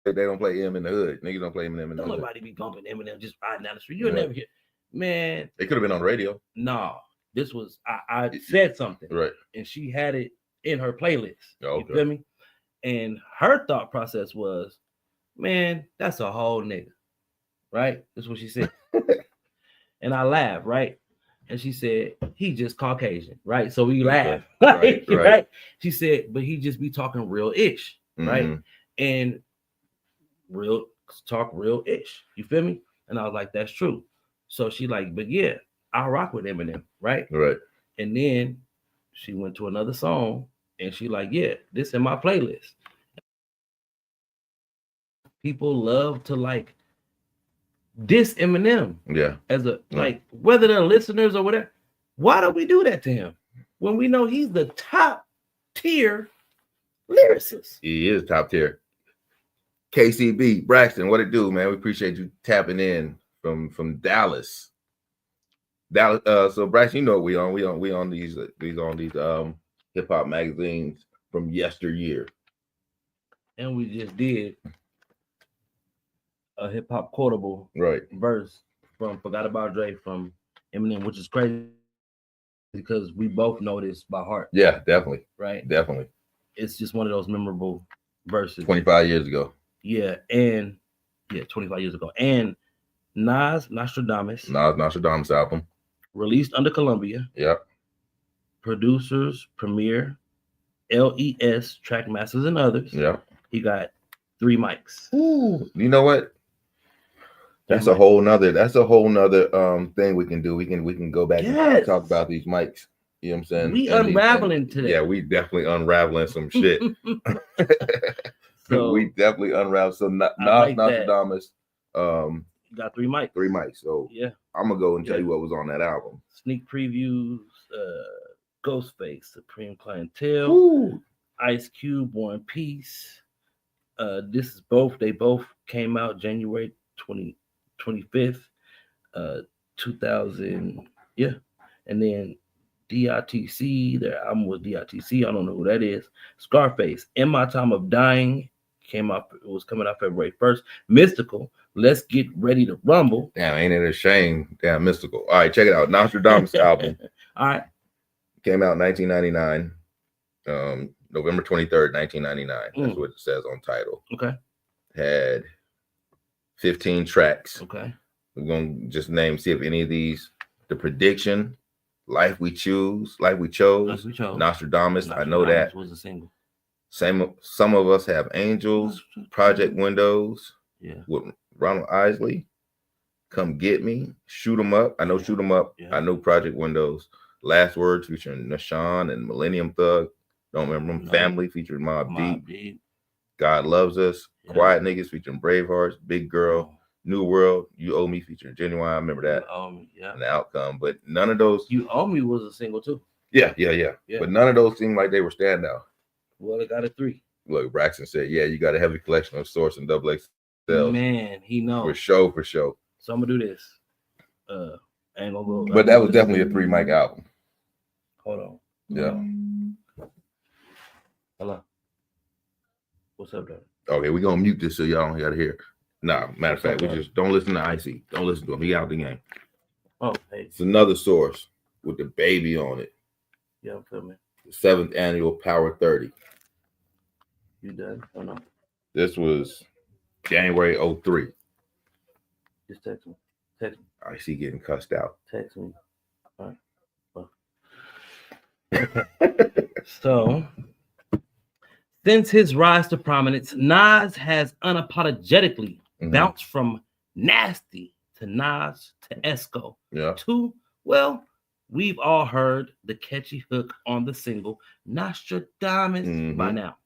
They don't play M in the hood. Niggas don't play Eminem in the hood. Don't nobody be bumping Eminem just riding down the street. You'll never hear. Man, it could have been on the radio. No, this was I said something, right? And she had it in her playlist. Okay. You feel me? And her thought process was, man, that's a whole nigga, right? That's what she said. And I laughed, right? And she said, he just Caucasian, right? So we laughed, right? She said, but he just be talking real-ish, right? Mm-hmm. And talk real-ish. You feel me? And I was like, that's true. So she like, but yeah, I'll rock with Eminem, right? Right. And then she went to another song and she like, yeah, this in my playlist. People love to like diss Eminem. Yeah. As a like, whether they're listeners or whatever. Why do we do that to him when we know he's the top tier lyricist? He is top tier. KCB, Braxton, what it do, man? We appreciate you tapping in from Dallas. So Braxton, you know what we on these hip hop magazines from yesteryear. And we just did a hip hop quotable verse from Forgot About Dre from Eminem, which is crazy because we both know this by heart. Yeah, definitely. Right? Definitely. It's just one of those memorable verses. 25 years ago. Yeah, 25 years ago. And Nostradamus album. Released under Columbia. Yep. Producers, Premier, LES, Trackmasters, and others. Yep. He got 3 mics. Ooh, you know what? That's a whole nother thing we can do. We can go back and talk about these mics. You know what I'm saying? We unraveling today. Yeah, we definitely unraveling some shit. So, we definitely unravel. So Nostradamus got 3 mics. 3 mics. So yeah, I'm gonna go and tell you what was on that album. Sneak previews, Ghostface, Supreme Clientele, Ice Cube, War and Peace. They both came out January 25th, 2000. Yeah. And then DITC, their album was DITC. I don't know who that is. Scarface, In My Time of Dying, was coming out February 1st. Mystical, Let's Get Ready to Rumble. Damn, ain't it a shame? Damn, Mystical. All right, check it out. Nostradamus album. All right. Came out in 1999. November 23rd, 1999. That's what it says on title. Okay. Had 15 tracks. Okay. We're going to just see if any of these, The Prediction, Life We Chose, Nostradamus, I know that. Was a single. Some of Us Have Angels, Project Windows, yeah, with Ronald Isley, Come Get Me, Shoot 'Em Up. I know Shoot 'Em Up. Yeah. I know Project Windows. Last Words featuring Nashawn and Millennium Thug. Don't remember them. No. Family featuring Mobb Deep. Deep. God Loves Us. Yeah. Quiet Niggas featuring Bravehearts. Big Girl. Oh, New World. You Owe Me featuring Genuine. I remember that. You Owe Me, yeah. And the Outcome. But none of those. You Owe Me was a single too. Yeah. Yeah. But none of those seemed like they were standout. Well, it got a 3. Look, Braxton said, yeah, you got a heavy collection of Source and XXL. Man, he knows. For sure. So I'm gonna do this. I ain't gonna go. But that was definitely a 3 mic album. Hold on. Yeah. Hello. What's up, though? Okay, we're gonna mute this so y'all don't gotta hear. Nah, matter of fact, we just don't listen to Icy. Don't listen to him. He out the game. Oh, hey. It's another Source with the baby on it. Yeah, I'm feeling. The 7th annual Power 30. You done? Oh no. This was January 03. Just text me. Text me. Icy getting cussed out. Text me. All right. So, since his rise to prominence, Nas has unapologetically bounced from nasty to Nas to Esco to, well, we've all heard the catchy hook on the single Nostradamus by now.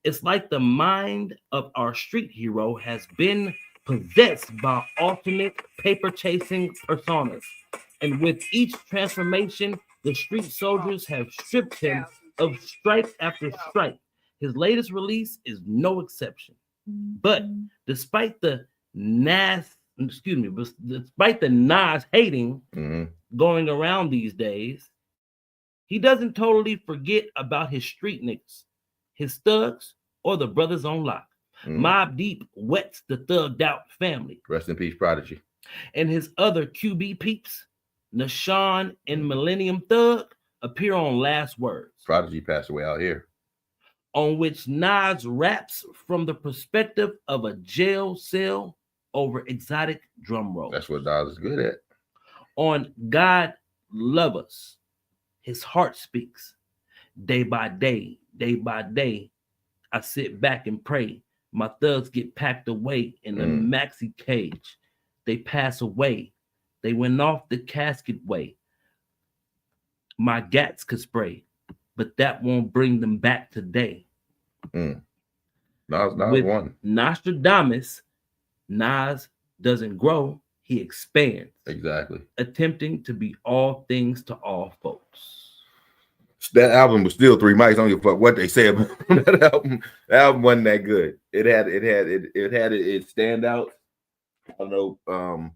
It's like the mind of our street hero has been possessed by alternate paper-chasing personas. And with each transformation, the street soldiers have stripped him of strike after strike. His latest release is no exception. But despite the Nas hating going around these days, he doesn't totally forget about his street niggas, his thugs, or the brothers on lock. Mobb Deep wets the thugged out family. Rest in peace, Prodigy. And his other QB peeps, Nashawn and Millennium Thug, appear on Last Words. Prodigy passed away out here. On which Nas raps from the perspective of a jail cell over exotic drum rolls. That's what Nas is good at. On God Love Us, his heart speaks. Day by day, I sit back and pray. My thugs get packed away in the maxi cage. They pass away. They went off the casket way. My gats could spray, but that won't bring them back today. Nas With won. Nostradamus, Nas doesn't grow, he expands. Exactly. Attempting to be all things to all folks. That album was still 3 mics. I don't give a fuck what they say about that album. The album wasn't that good. It had its standouts. I don't know.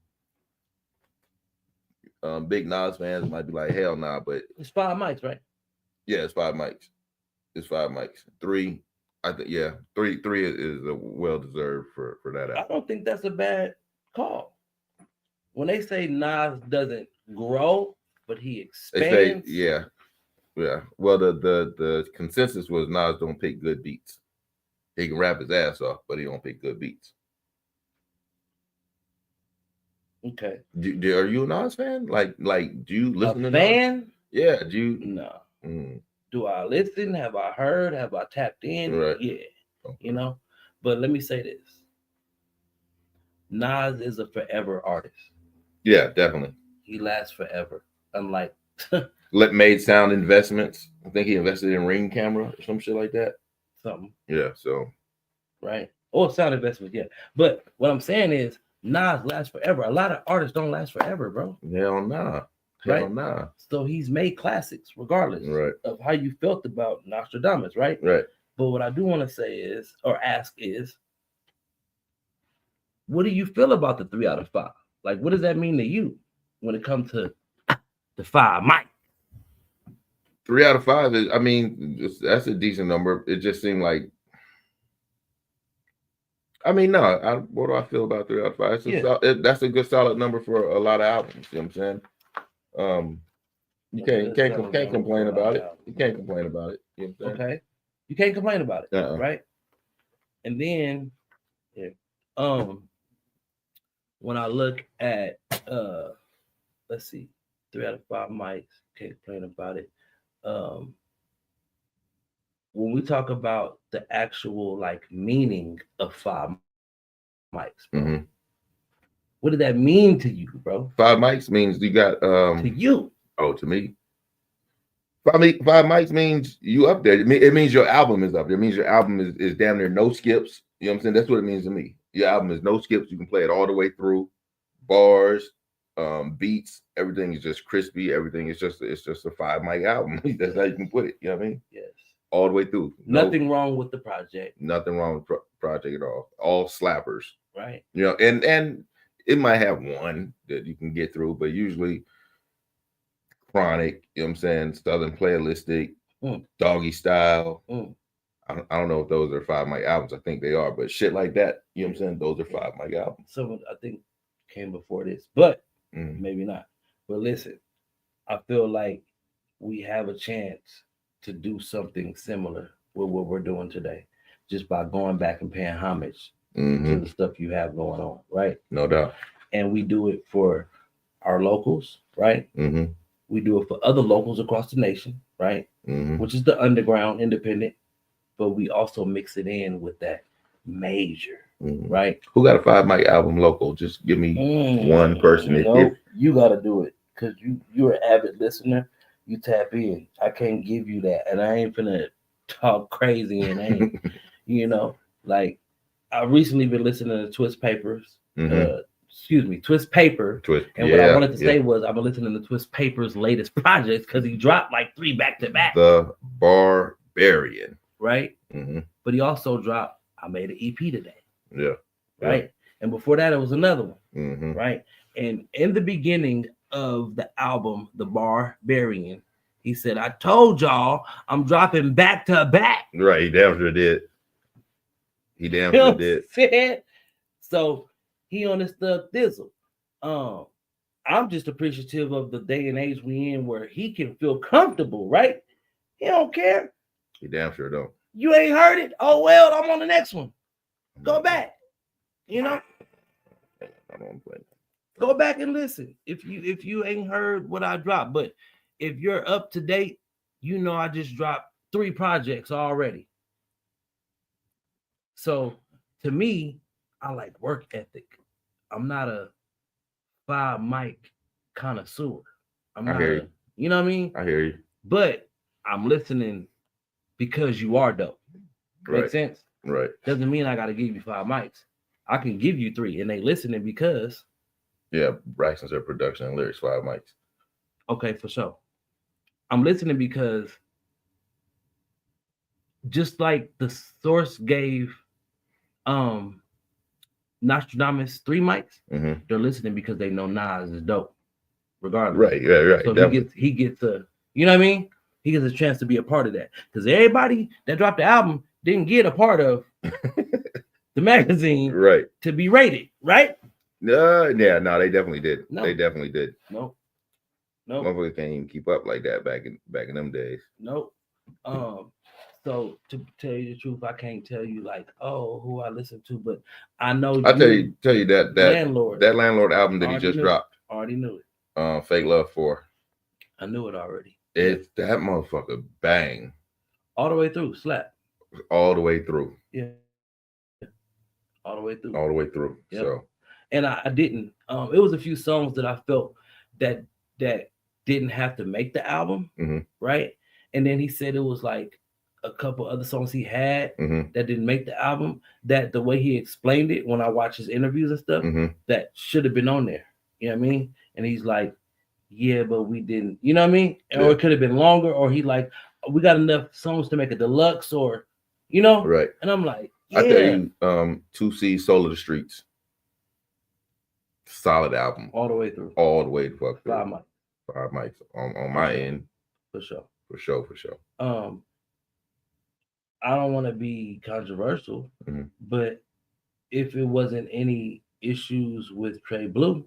Big Nas fans might be like, hell nah, but It's 5 mics, right? yeah, it's 5 mics. It's 5 mics. 3, I think, yeah, 3 is a well deserved for that I album. don't think that's a bad call. When they say Nas doesn't grow, but he expands. They say, yeah. Well, the consensus was Nas don't pick good beats. He can rap his ass off, but he don't pick good beats. Okay. Are you a Nas fan? Like, do you listen to Nas? Fan? Yeah. Do you? No. Mm. Do I listen? Have I heard? Have I tapped in? Right. Yeah. Okay. You know. But let me say this: Nas is a forever artist. Yeah, definitely. He lasts forever. Unlike Made Sound Investments. I think he invested in Ring Camera or some shit like that. something, Yeah. So. right? Or sound investment, yeah. But what I'm saying is Nas lasts forever. A lot of artists don't last forever, bro. Hell nah. Right? Hell nah. So he's made classics regardless Right. of how you felt about Nostradamus, right? Right. But what I do want to say is, or ask is, what do you feel about the 3 out of 5? Like, what does that mean to you when it comes to the 5 mic? 3 out of 5 is, I mean, that's a decent number. It just seemed like, I mean, no. What do I feel about 3 out of 5? That's a good solid number for a lot of albums. You know what I'm saying? You can't complain about it. You can't complain about it. You know what I'm saying? Okay, you can't complain about it, right? And then, when I look at, let's see, 3 out of 5 mics, can't complain about it. When we talk about the actual like meaning of 5 mics, bro, What did that mean to you, bro? 5 mics means you got To you. Oh, to me. 5 mics means you up there. It means your album is up there. It means your album is damn near no skips. You know what I'm saying? That's what it means to me. Your album is no skips. You can play it all the way through. Bars, beats, everything is just crispy. Everything is just a 5 mic album. That's how you can put it. You know what I mean? Yes. All the way through. Nothing wrong with the project. Nothing wrong with project at all. All slappers. Right. You know, and it might have one that you can get through, but usually Chronic, you know what I'm saying? Southern Playalistic, Doggy Style. I don't know if those are 5 mic albums. I think they are, but shit like that, you know what I'm saying? Those are 5 mic albums. Some I think came before this, but maybe not. But listen, I feel like we have a chance to do something similar with what we're doing today, just by going back and paying homage to the stuff you have going on, right? No doubt. And we do it for our locals, right? We do it for other locals across the nation, right? Which is the underground independent, but we also mix it in with that major, right? Who got a 5 mic album local? Just give me one person. You got to do it because you're an avid listener. You tap in. I can't give you that, and I ain't finna talk crazy and ain't, you know, like I recently been listening to Twist Paper's. Twist Paper. And what I wanted to say was I've been listening to Twist Paper's latest projects because he dropped like 3 back to back. The Barbarian. Right? But he also dropped, I made an EP today. Yeah. Right? Yeah. And before that, it was another one. Right? And in the beginning of the album, The Barbarian, he said, I told y'all I'm dropping back to back. Right. He damn sure did. He damn sure did. So he on his stuff thizzle. I'm just appreciative of the day and age we in where he can feel comfortable, right? He don't care. He damn sure don't. You ain't heard it? Oh well, I'm on the next one. Go back. You know? I don't play. Go back and listen. If you ain't heard what I dropped, but if you're up to date, you know I just dropped 3 projects already. So to me, I like work ethic. I'm not a 5 mic connoisseur. I'm not you know what I mean? I hear you. But I'm listening because you are dope. Make sense? Right. Doesn't mean I gotta give you 5 mics. I can give you 3 and they listening because Braxton said production and lyrics 5 mics. Okay, for sure. I'm listening because just like the source gave Nostradamus 3 mics, they're listening because they know Nas is dope, regardless. Right. So he gets a, you know what I mean? He gets a chance to be a part of that. Because everybody that dropped the album didn't get a part of the magazine to be rated, right? No, they definitely did. No. They definitely did. No. Motherfuckers can't even keep up like that back in them days. Nope. So to tell you the truth, I can't tell you like, who I listen to, but I know I'll tell you that Landlord album that he just dropped. Already knew it. Fake Love 4. I knew it already. It's that motherfucker bang. All the way through, slap. All the way through. Yeah. All the way through. All the way through. Yep. So and I didn't. It was a few songs that I felt that didn't have to make the album, right? And then he said it was like a couple other songs he had that didn't make the album, that the way he explained it when I watched his interviews and stuff, that should have been on there. You know what I mean? And he's like, yeah, but we didn't, you know what I mean? Or it could have been longer, or he like, we got enough songs to make a deluxe, or, you know? Right. And I'm like, yeah. I tell you, 2C Soul of the Streets. Solid album. All the way through. All the way the fuck through. 5 mics. 5 mics on my end. For sure. For sure. I don't want to be controversial, but if it wasn't any issues with Trey Blue,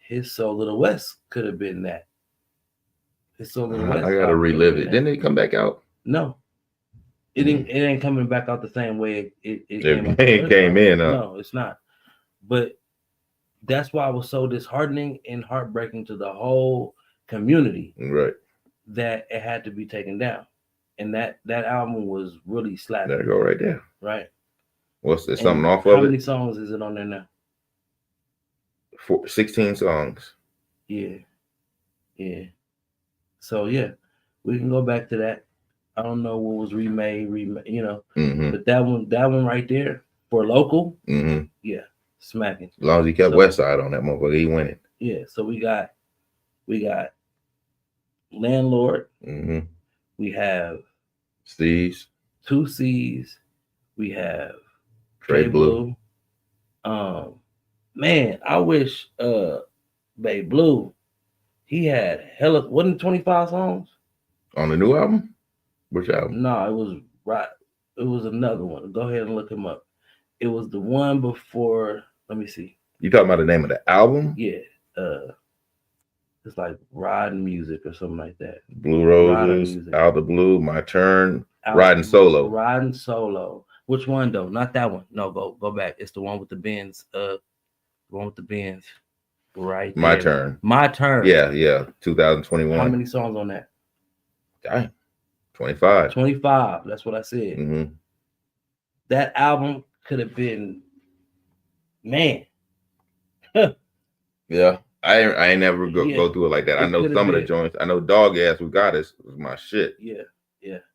his Soul of the West could have been that. His Soul of the West. I gotta relive it. Didn't it come back out? No. It ain't coming back out the same way it came in. No, it's not. But that's why it was so disheartening and heartbreaking to the whole community. Right. That it had to be taken down. And that album was really slapping. There you go right there. Right. What's there? Something off of it? How many songs is it on there now? 16 songs. Yeah. So yeah, we can go back to that. I don't know what was remade, you know, but that one right there for local, yeah, smacking. As long as he kept West Side on that motherfucker, he winning. Yeah, so we got Landlord. We have Steve's, 2 C's. We have Trey Blue. Man, I wish Babe Blue, he had hella, wasn't 25 songs on the new album. Which album? No, it was right. It was another one. Go ahead and look him up. It was the one before. Let me see. You talking about the name of the album? Yeah. It's like Riding Music or something like that. Blue Roses, Out the Blue, My Turn, Riding Solo. Riding Solo. Which one though? Not that one. No, go back. It's the one with the Benz. The one with the Benz. Right. My there. Turn. My Turn. Yeah. 2021. How many songs on that? Dang. 25. 25. That's what I said. That album could have been, man. Yeah. I ain't never go through it like that. I know some of the joints. I know Dog Ass We Got Us was my shit. Yeah.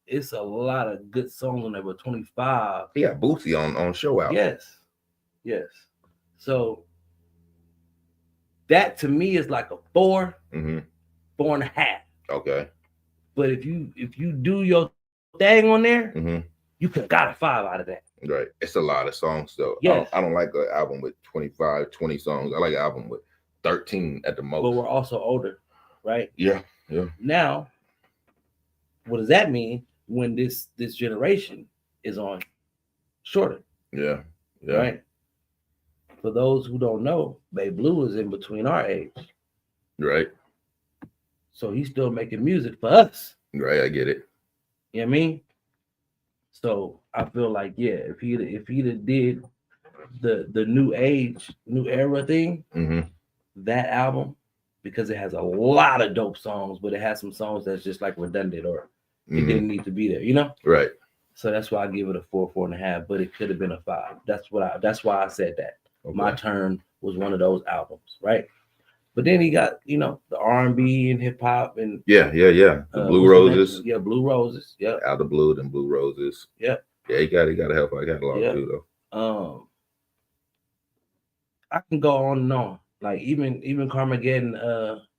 It's a lot of good songs on there, but 25. He got Bootsy on Show Out. Yes. So that to me is like a 4, 4.5. Okay. But if you do your thing on there, you could got a 5 out of that. Right. It's a lot of songs though. Yes. I don't like an album with 25, 20 songs. I like an album with 13 at the most. But we're also older, right? Yeah. Now, what does that mean when this generation is on shorter? Yeah. Right. For those who don't know, Babe Blue is in between our age. Right. So he's still making music for us. Right, I get it. You know what I mean? So I feel like, if he'd have did the new age, new era thing, that album, because it has a lot of dope songs, but it has some songs that's just like redundant or it didn't need to be there, you know? Right. So that's why I give it a 4, 4.5, but it could have been a 5. That's why I said that. Okay. My Turn was one of those albums, right? But then he got, the R&B and hip hop and the Blue Roses. Blue Roses. Yeah. Out the Blue, then Blue Roses. Yeah. Yeah, he got to help out catalog too though. I can go on and on. Like even Carmageddon,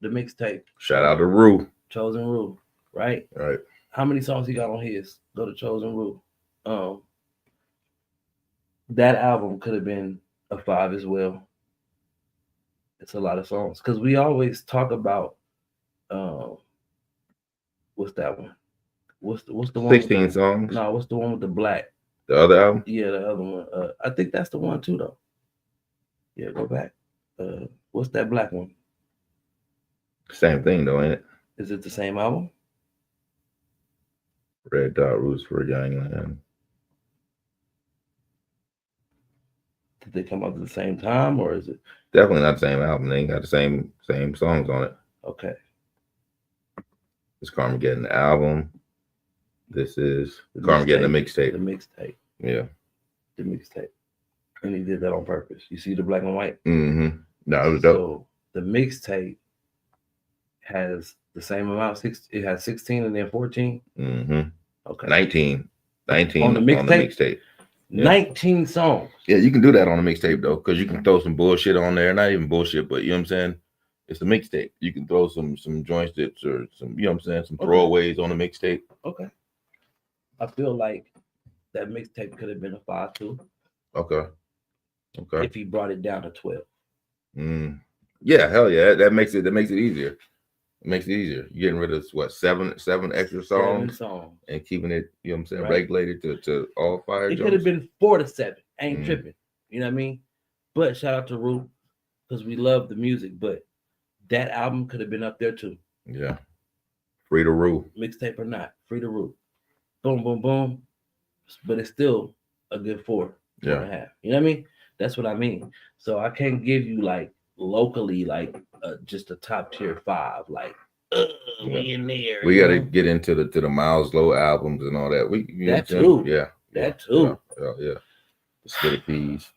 the mixtape. Shout out to Rue. Chosen Rue, right? Right. How many songs he got on his? Go to Chosen Rue. That album could have been a 5 as well. It's a lot of songs because we always talk about what's that one? What's the one? 16 songs. No, what's the one with the black? The other album? Yeah, the other one. I think that's the one too, though. Yeah, go back. What's that black one? Same thing though, ain't it? Is it the same album? Red Dot Roots for Gangland. Did they come out at the same time, or is it definitely not the same album? They ain't got the same songs on it. Okay. It's Carmageddon the album. This is Carmageddon the mixtape. The mixtape. Yeah. The mixtape. And he did that on purpose. You see the black and white? No, it was dope. So the mixtape has the same amount. It has 16 and then 14. Okay. 19 on the mixtape. Yeah. 19 songs. Yeah, you can do that on a mixtape though, because you can throw some bullshit on there. Not even bullshit, but you know what I'm saying? It's a mixtape. You can throw some joint tips or some, you know what I'm saying, some throwaways on the mixtape. Okay. I feel like that mixtape could have been a 5 too. Okay. If he brought it down to 12. Yeah, hell yeah. That makes it easier. It makes it easier. You're getting rid of what, seven extra songs? 7 songs. And keeping it, you know what I'm saying, regulated to all 5. It could have been 4 to 7. Ain't tripping. You know what I mean? But shout out to Rue, because we love the music, but that album could have been up there too. Yeah. Free to Rue. Mixtape or not. Free to Rue. Boom, boom, boom. But it's still a good 4, 4.5. You know what I mean? That's what I mean. So I can't give you like locally like just a top tier 5. Like we in there. We got to get into the Miles Low albums and all that. That too. Yeah. That too. Yeah. The Spitty Peas.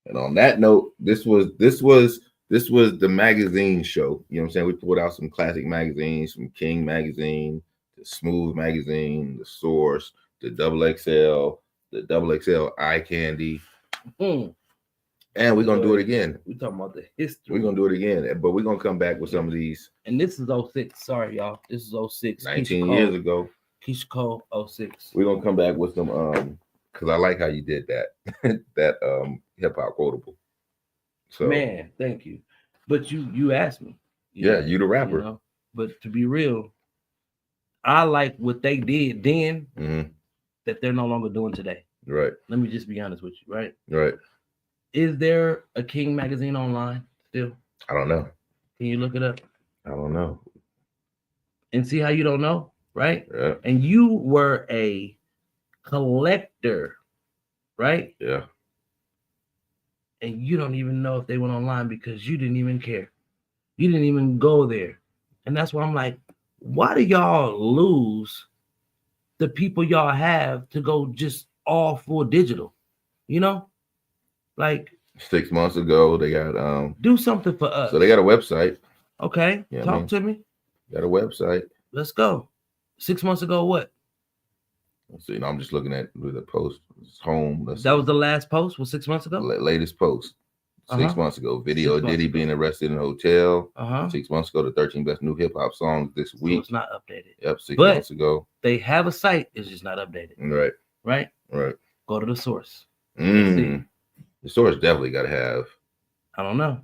And on that note, this was the magazine show. You know what I'm saying? We pulled out some classic magazines from King Magazine, the Smooth Magazine, the Source, the XXL, the XXL Eye Candy. And we're gonna do it again. We're talking about the history. We're gonna do it again, but we're gonna come back with some of these. And this is 06. Sorry, y'all. This is 06. 19 years ago. Keisha Cole, 06. We're gonna come back with some because I like how you did that that hip hop quotable. So man, thank you. But you asked me. You the rapper. You know? But to be real, I like what they did then that they're no longer doing today. Right. Let me just be honest with you, right? Right. Is there a King magazine online still? I don't know. Can you look it up? I don't know. And see how you don't know, right? Yeah. And you were a collector, right? Yeah. And you don't even know if they went online because you didn't even care. You didn't even go there. And that's why I'm like, why do y'all lose the people y'all have to go just all full digital? You know? Like 6 months ago, they got do something for us. So they got a website. Okay. Yeah, Talk to me. Got a website. Let's go. 6 months ago, what? Let's see. I'm just looking at the post. It's home. That was the last post. Was 6 months ago? Latest post. 6 months ago. Video of Diddy being arrested in a hotel. 6 months ago, the 13 best new hip hop songs this week. So it's not updated. Yep, 6 months ago. They have a site. It's just not updated. Right. Right. Right. Go to the source. The source definitely got to have. I don't know.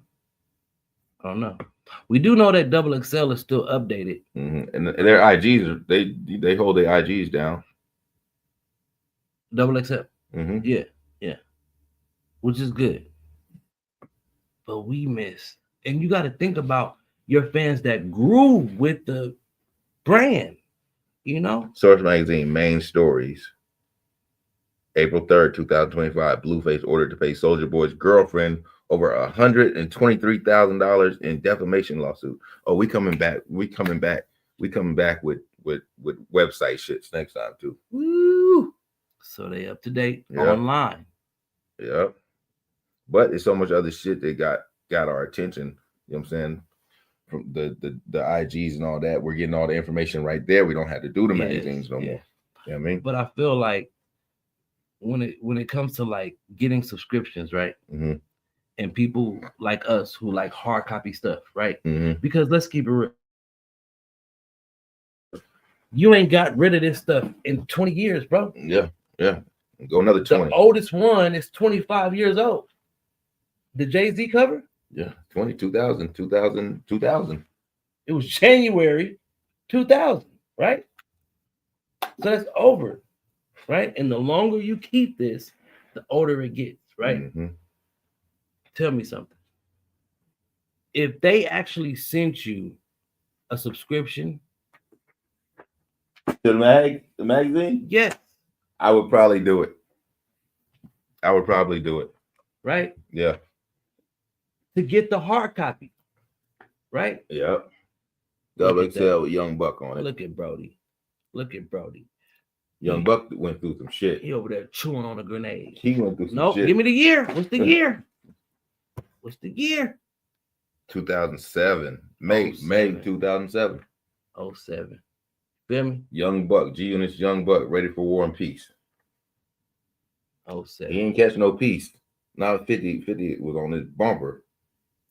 We do know that XXL is still updated. And their IGs, they hold their IGs down. XXL. Yeah. Which is good. But we miss. And you got to think about your fans that grew with the brand, you know? Source Magazine, main stories. April 3rd, 2025, Blueface ordered to pay Soulja Boy's girlfriend over $123,000 in defamation lawsuit. Oh, we coming back. We coming back with website shits next time too. Woo! So they up to date online. Yep. But it's so much other shit that got our attention. You know what I'm saying? From the IGs and all that. We're getting all the information right there. We don't have to do the magazines no more. You know what I mean? But I feel like when it comes to like getting subscriptions, right? And people like us who like hard copy stuff, right? Because let's keep it real. You ain't got rid of this stuff in 20 years, bro. Yeah. Go another 20. The oldest one is 25 years old. The Jay-Z cover? Yeah, 2000. It was January 2000, right? So that's over, right? And the longer you keep this, the older it gets, right? Tell me something. If they actually sent you a subscription to the magazine, yes, I would probably do it. Right? Yeah. To get the hard copy, right? Yep. XXL with Young Buck on it. Look at Brody. Young Buck went through some shit. He over there chewing on a grenade. He went through some shit. Give me the year. What's the year? 2007. May 2007. 07. Feel me? Young Buck, G-Unit's Young Buck, ready for war and peace. 07. He ain't catch no peace. Now 50 was on his bumper.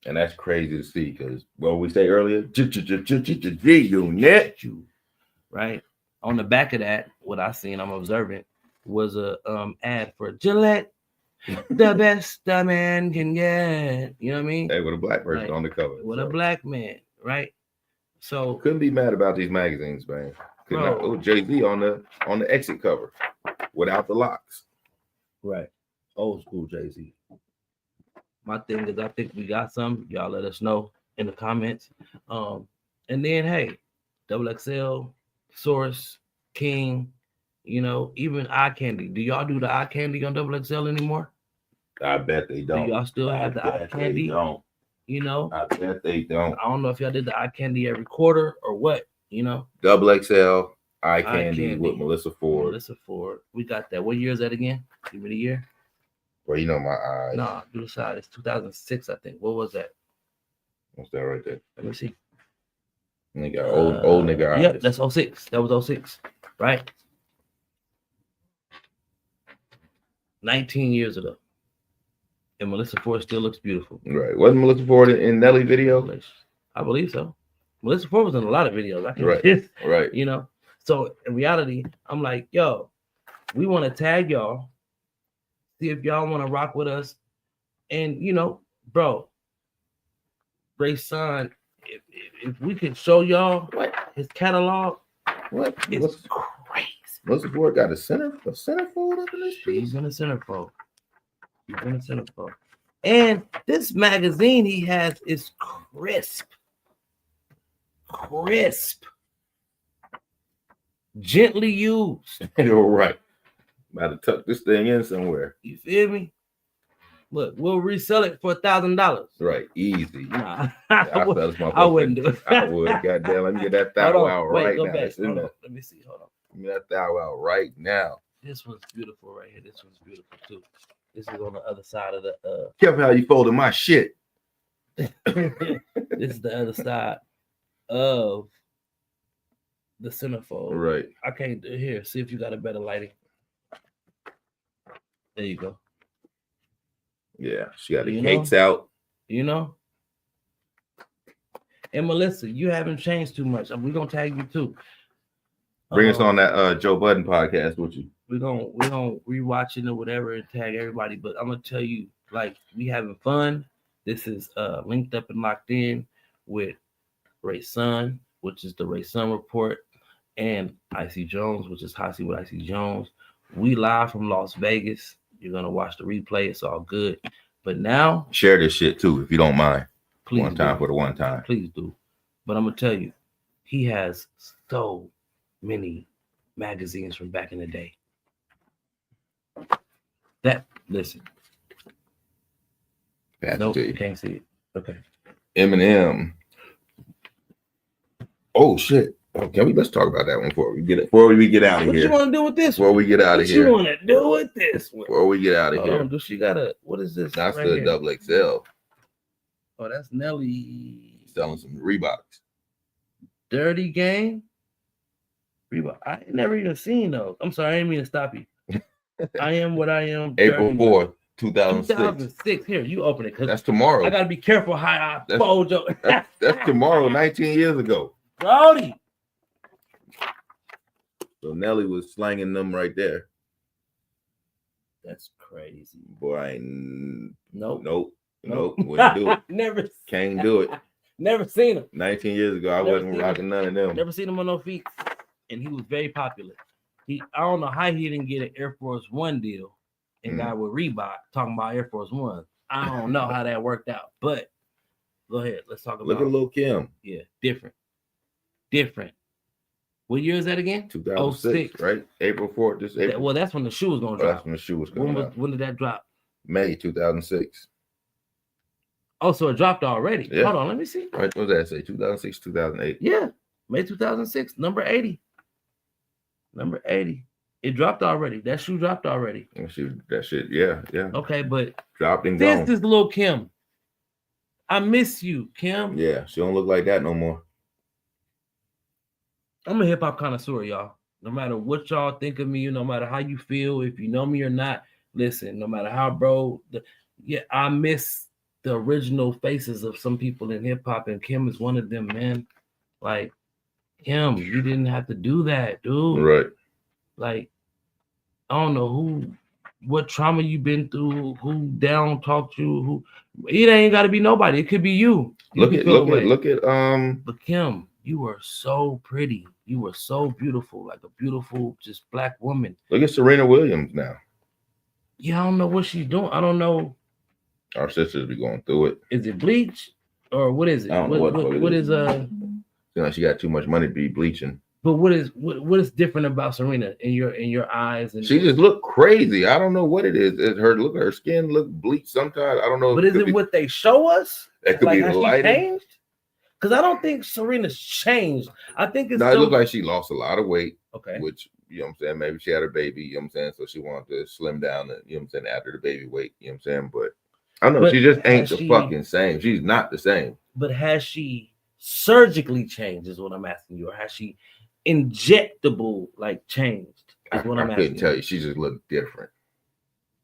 And that's crazy to see because what we say earlier, G-Unit. Right? On the back of that, what I seen, I'm observant, was a ad for Gillette, the best a man can get. You know what I mean? Hey, with a black person on the cover. With a black man, right? So couldn't be mad about these magazines, man. Jay-Z on the exit cover without the locks. Right. Old school Jay-Z. My thing is I think we got some. Y'all let us know in the comments. And then hey, XXL, Source, King, you know, even Eye Candy. Do y'all do the Eye Candy on XXL anymore? I bet they don't. Do y'all still have the Eye Candy? Don't. You know? I bet they don't. I don't know if y'all did the Eye Candy every quarter or what, you know? XXL, Eye Candy with Melissa Ford. We got that. What year is that again? Give me the year. Well, you know my eyes. Nah, do the side. It's 2006, I think. What was that? What's that right there? Let me see. Nigga, old nigga eyes. Yep, that's 06. That was 06, right? 19 years ago. And Melissa Ford still looks beautiful. Right. Wasn't Melissa Ford in Nelly video? I believe so. Melissa Ford was in a lot of videos. I can Right. Right. You know. So in reality, I'm like, yo, we want to tag y'all, see if y'all want to rock with us. And you know, bro, Ray's son, if we could show y'all what his catalog, What? It's crazy. Melissa Ford got a centerfold up in this piece? He's in a centerfold. And this magazine he has is crisp. Gently used. You're right. About to tuck this thing in somewhere. You feel me? Look, we'll resell it for $1,000. Right, easy. Nah, I wouldn't do it. I would. Goddamn, let me get that thou out right now. Back. Let me see. Hold on. Give me that thou out right now. This one's beautiful right here. This one's beautiful too. This is on the other side of the Careful how you folding my shit. This is the other side of the centerfold. Right. I can't do here. See if you got a better lighting. There you go. Yeah, she got the cakes out. You know? And Melissa, you haven't changed too much. We're gonna tag you too. Bring us on that Joe Budden podcast with you. We're gonna rewatch it or whatever and tag everybody. But I'm gonna tell you, like, we having fun. This is linked up and locked in with Ray's son, which is the Ray Son Report, and Icy Jones, which is Hossie with Icy Jones. We live from Las Vegas. You're gonna watch the replay. It's all good. But now, share this shit too, if you don't mind. Please one time for the one time. Please do. But I'm gonna tell you, he has so many magazines from back in the day. Listen. Nope, you can't see it. Okay. Eminem. Oh shit. Okay, let's talk about that one before we get out of here. What you want to do with this one? Before we get out of here. What you want to do with this one? Before we get out of here. Does she got what is this? That's right the here? Double XL. Oh, that's Nelly. Selling some Reeboks. Dirty Game. Reebok. I ain't never even seen those. I'm sorry, I didn't mean to stop you. I am what I am. April 4th, 2006. 2006. Here, you open it. That's tomorrow. I got to be careful how I fold your... that's tomorrow, 19 years ago. Brody. So Nelly was slanging them right there. That's crazy. Boy, I ain't... Nope. Wouldn't do it. Never. Can't do it. Never seen him. 19 years ago, I wasn't rocking none of them. Never seen him on no feet. And he was very popular. I don't know how he didn't get an Air Force One deal and got with Reebok talking about Air Force One. I don't know how that worked out, but go ahead. Let's talk about. Look at Lil' Kim. Yeah, different. What year is that again? 2006, right? April 4th. This April. Well, that's when the shoe was going to drop. That's when the shoe was coming out. When did that drop? May 2006. Oh, so it dropped already. Yeah. Hold on, let me see. Right, what does that say? 2006, 2008. Yeah, May 2006, number 80. Number 80. It dropped already. That shoe dropped already. That shit, yeah. Okay, but dropped and gone. This is Lil' Kim. I miss you, Kim. Yeah, she don't look like that no more. I'm a hip hop connoisseur, y'all. No matter what y'all think of me, no matter how you feel, if you know me or not, listen, no matter how, bro, I miss the original faces of some people in hip hop, and Kim is one of them, man. Like, Kim, you didn't have to do that, dude. Right. Like, I don't know what trauma you been through, who down talked you, it ain't got to be nobody. It could be you. Look at But Kim, you were so pretty. You were so beautiful, like a beautiful, just black woman. Look at Serena Williams now. Yeah, I don't know what she's doing. I don't know. Our sisters be going through it. Is it bleach or what is it? I don't know what is she got too much money to be bleaching. But what is different about Serena in your eyes? And she just look crazy. I don't know what it is. Her skin look bleached sometimes. I don't know. But is it what they show us? That could be the lighting. Because I don't think Serena's changed. I think it's it looked like she lost a lot of weight. Okay. Which, you know what I'm saying? Maybe she had her baby, you know what I'm saying? So she wanted to slim down, and, you know what I'm saying, after the baby weight, you know what I'm saying? But I don't know, she just ain't the fucking same. She's not the same. But has she surgically changed is what I'm asking you, or has she injectable like changed is what I'm asking. I couldn't tell you. She just looked different.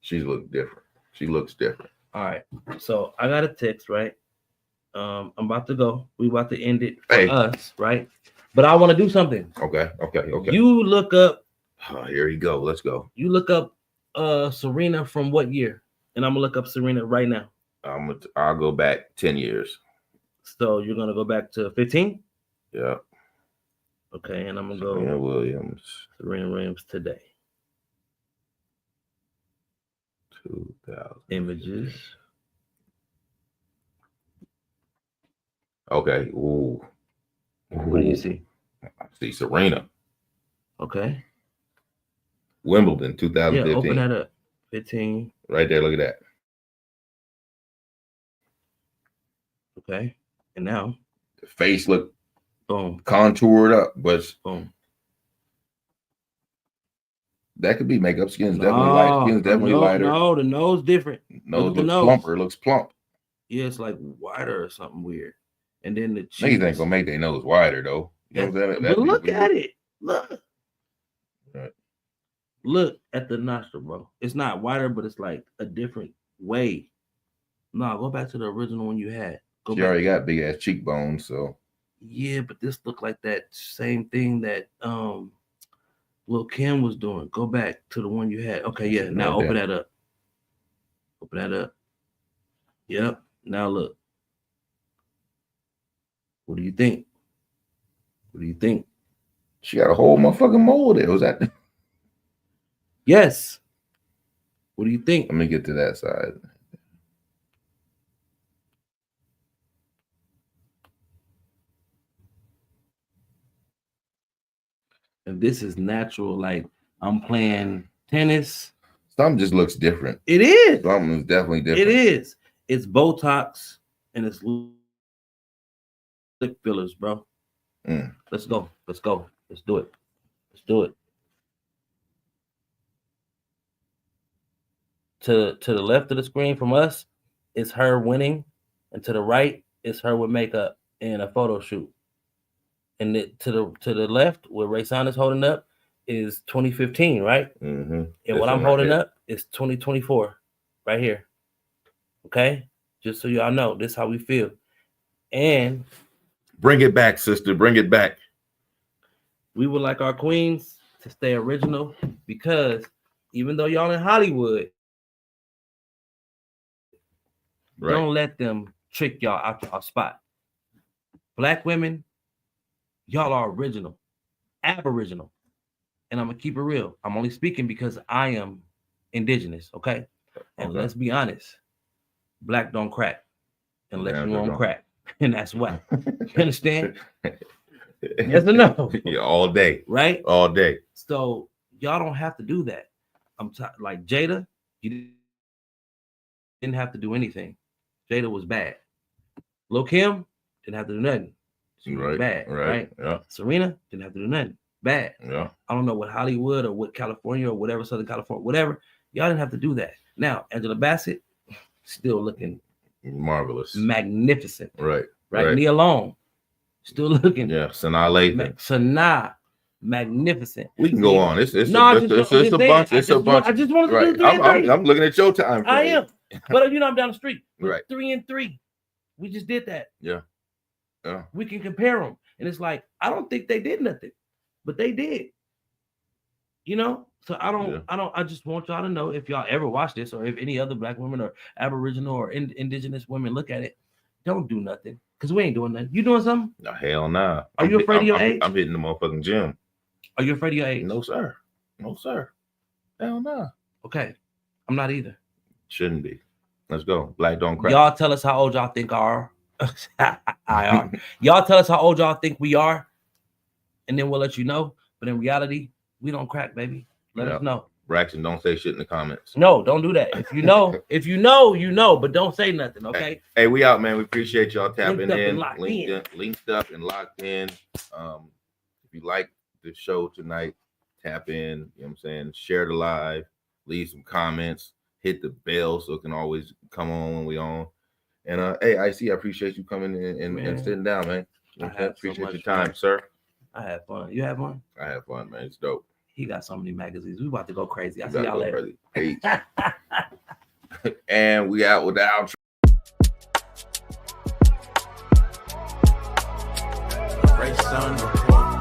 She looked different. She looks different. All right. So I got a text, right? I'm about to go. We about to end it for us, right? But I want to do something. Okay. You look up. Oh, here you go. Let's go. You look up Serena from what year? And I'm gonna look up Serena right now. I'll go back 10 years. So you're gonna go back to 15? Yeah. Okay, and I'm gonna go Serena Williams. Serena Williams today. 2000 images. Okay. Ooh. What do you see? I see Serena. Okay. Wimbledon 2015. Yeah, open that up. 15. Right there. Look at that. Okay. And now The face look boom. Contoured up, but Boom. that could be makeup. Skin's definitely light. Skin's definitely lighter. No, the nose different. Nose looks plumper. Looks plump. Yeah, it's like wider or something weird. And then the cheeks. Niggas ain't gonna make their nose wider though. You know what I'm saying? But look at it. Look. Right. Look at the nostril, bro. It's not wider, but it's like a different way. No, go back to the original one you had. She already got big ass cheekbones, so yeah, but this looked like that same thing that Lil Kim was doing. Go back to the one you had. Okay, yeah. Now open that up. Open that up. Yep. Now look. What do you think? What do you think? She got a whole motherfucking mole there. Was that? Yes. What do you think? Let me get to that side. And this is natural. Like I'm playing tennis. Something just looks different. It is. Something is definitely different. It is. It's Botox and it's lip fillers, bro. Let's go. Let's go. Let's do it. Let's do it. To the left of the screen from us is her winning, and to the right is her with makeup and a photo shoot. And to the left, where Rayson is holding up, is 2015, right? Mm-hmm. And what I'm holding up is 2024, right here. Okay, just so y'all know, this is how we feel. And bring it back, sister. Bring it back. We would like our queens to stay original, because even though y'all in Hollywood, don't let them trick y'all out your spot. Black women, y'all are original, aboriginal. And I'm going to keep it real. I'm only speaking because I am indigenous, okay? And let's be honest, black don't crack unless you want crack. And that's why. You understand? Yes or no? Yeah, all day. Right? All day. So y'all don't have to do that. Like Jada, you didn't have to do anything. Jada was bad. Lil Kim didn't have to do nothing. She was bad, right? Yeah. Serena didn't have to do nothing. Bad. Yeah. I don't know what Hollywood or what California or whatever, Southern California, whatever. Y'all didn't have to do that. Now, Angela Bassett, still looking marvelous. Magnificent. Right. Nia Long, still looking. Yeah. Sanaa Lathan. Sanaa, magnificent. We can go on. It's a bunch. It's a bunch. I just wanted to do 3 and 3. I'm looking at your time. I am. But I'm down the street. Right. 3 and 3. We just did that. Yeah. Yeah. We can compare them. And it's like, I don't think they did nothing, but they did. You know? So I just want y'all to know, if y'all ever watch this, or if any other black women or Aboriginal or indigenous women look at it, don't do nothing. Because we ain't doing nothing. You doing something? No, hell nah. Are you afraid of your age? I'm hitting the motherfucking gym. Are you afraid of your age? No, sir. No, sir. Hell nah. Okay. I'm not either. Shouldn't be. Let's go. Black don't crack. Y'all tell us how old y'all think I are. Y'all tell us how old y'all think we are, and then we'll let you know. But in reality, we don't crack, baby. Let us know. Braxton, don't say shit in the comments. No, don't do that. If you know, you know, but don't say nothing, okay? Hey, we out, man. We appreciate y'all tapping Linked in. Linked up and locked in. If you like the show tonight, tap in, you know what I'm saying? Share the live, leave some comments, hit the bell so it can always come on when we on. And hey, I appreciate you coming in and sitting down, man. You know, I appreciate your time, sir. I had fun. You had fun? I had fun, man. It's dope. He got so many magazines. We about to go crazy. I see y'all later. Peace. And we out with the outro. Ray Sun Report.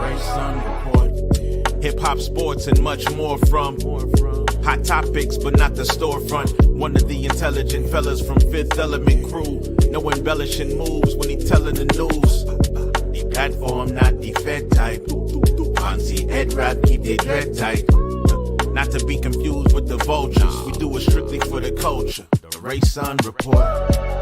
Ray Sun Report. Hip hop, sports, and much more from hot topics, but not the storefront. One of the intelligent fellas from Fifth Element crew. No embellishing moves when he telling the news. The platform, not the Fed type. Fancy head wrap, keep the dread tight. Not to be confused with the vultures. We do it strictly for the culture. The Ray Sun Report.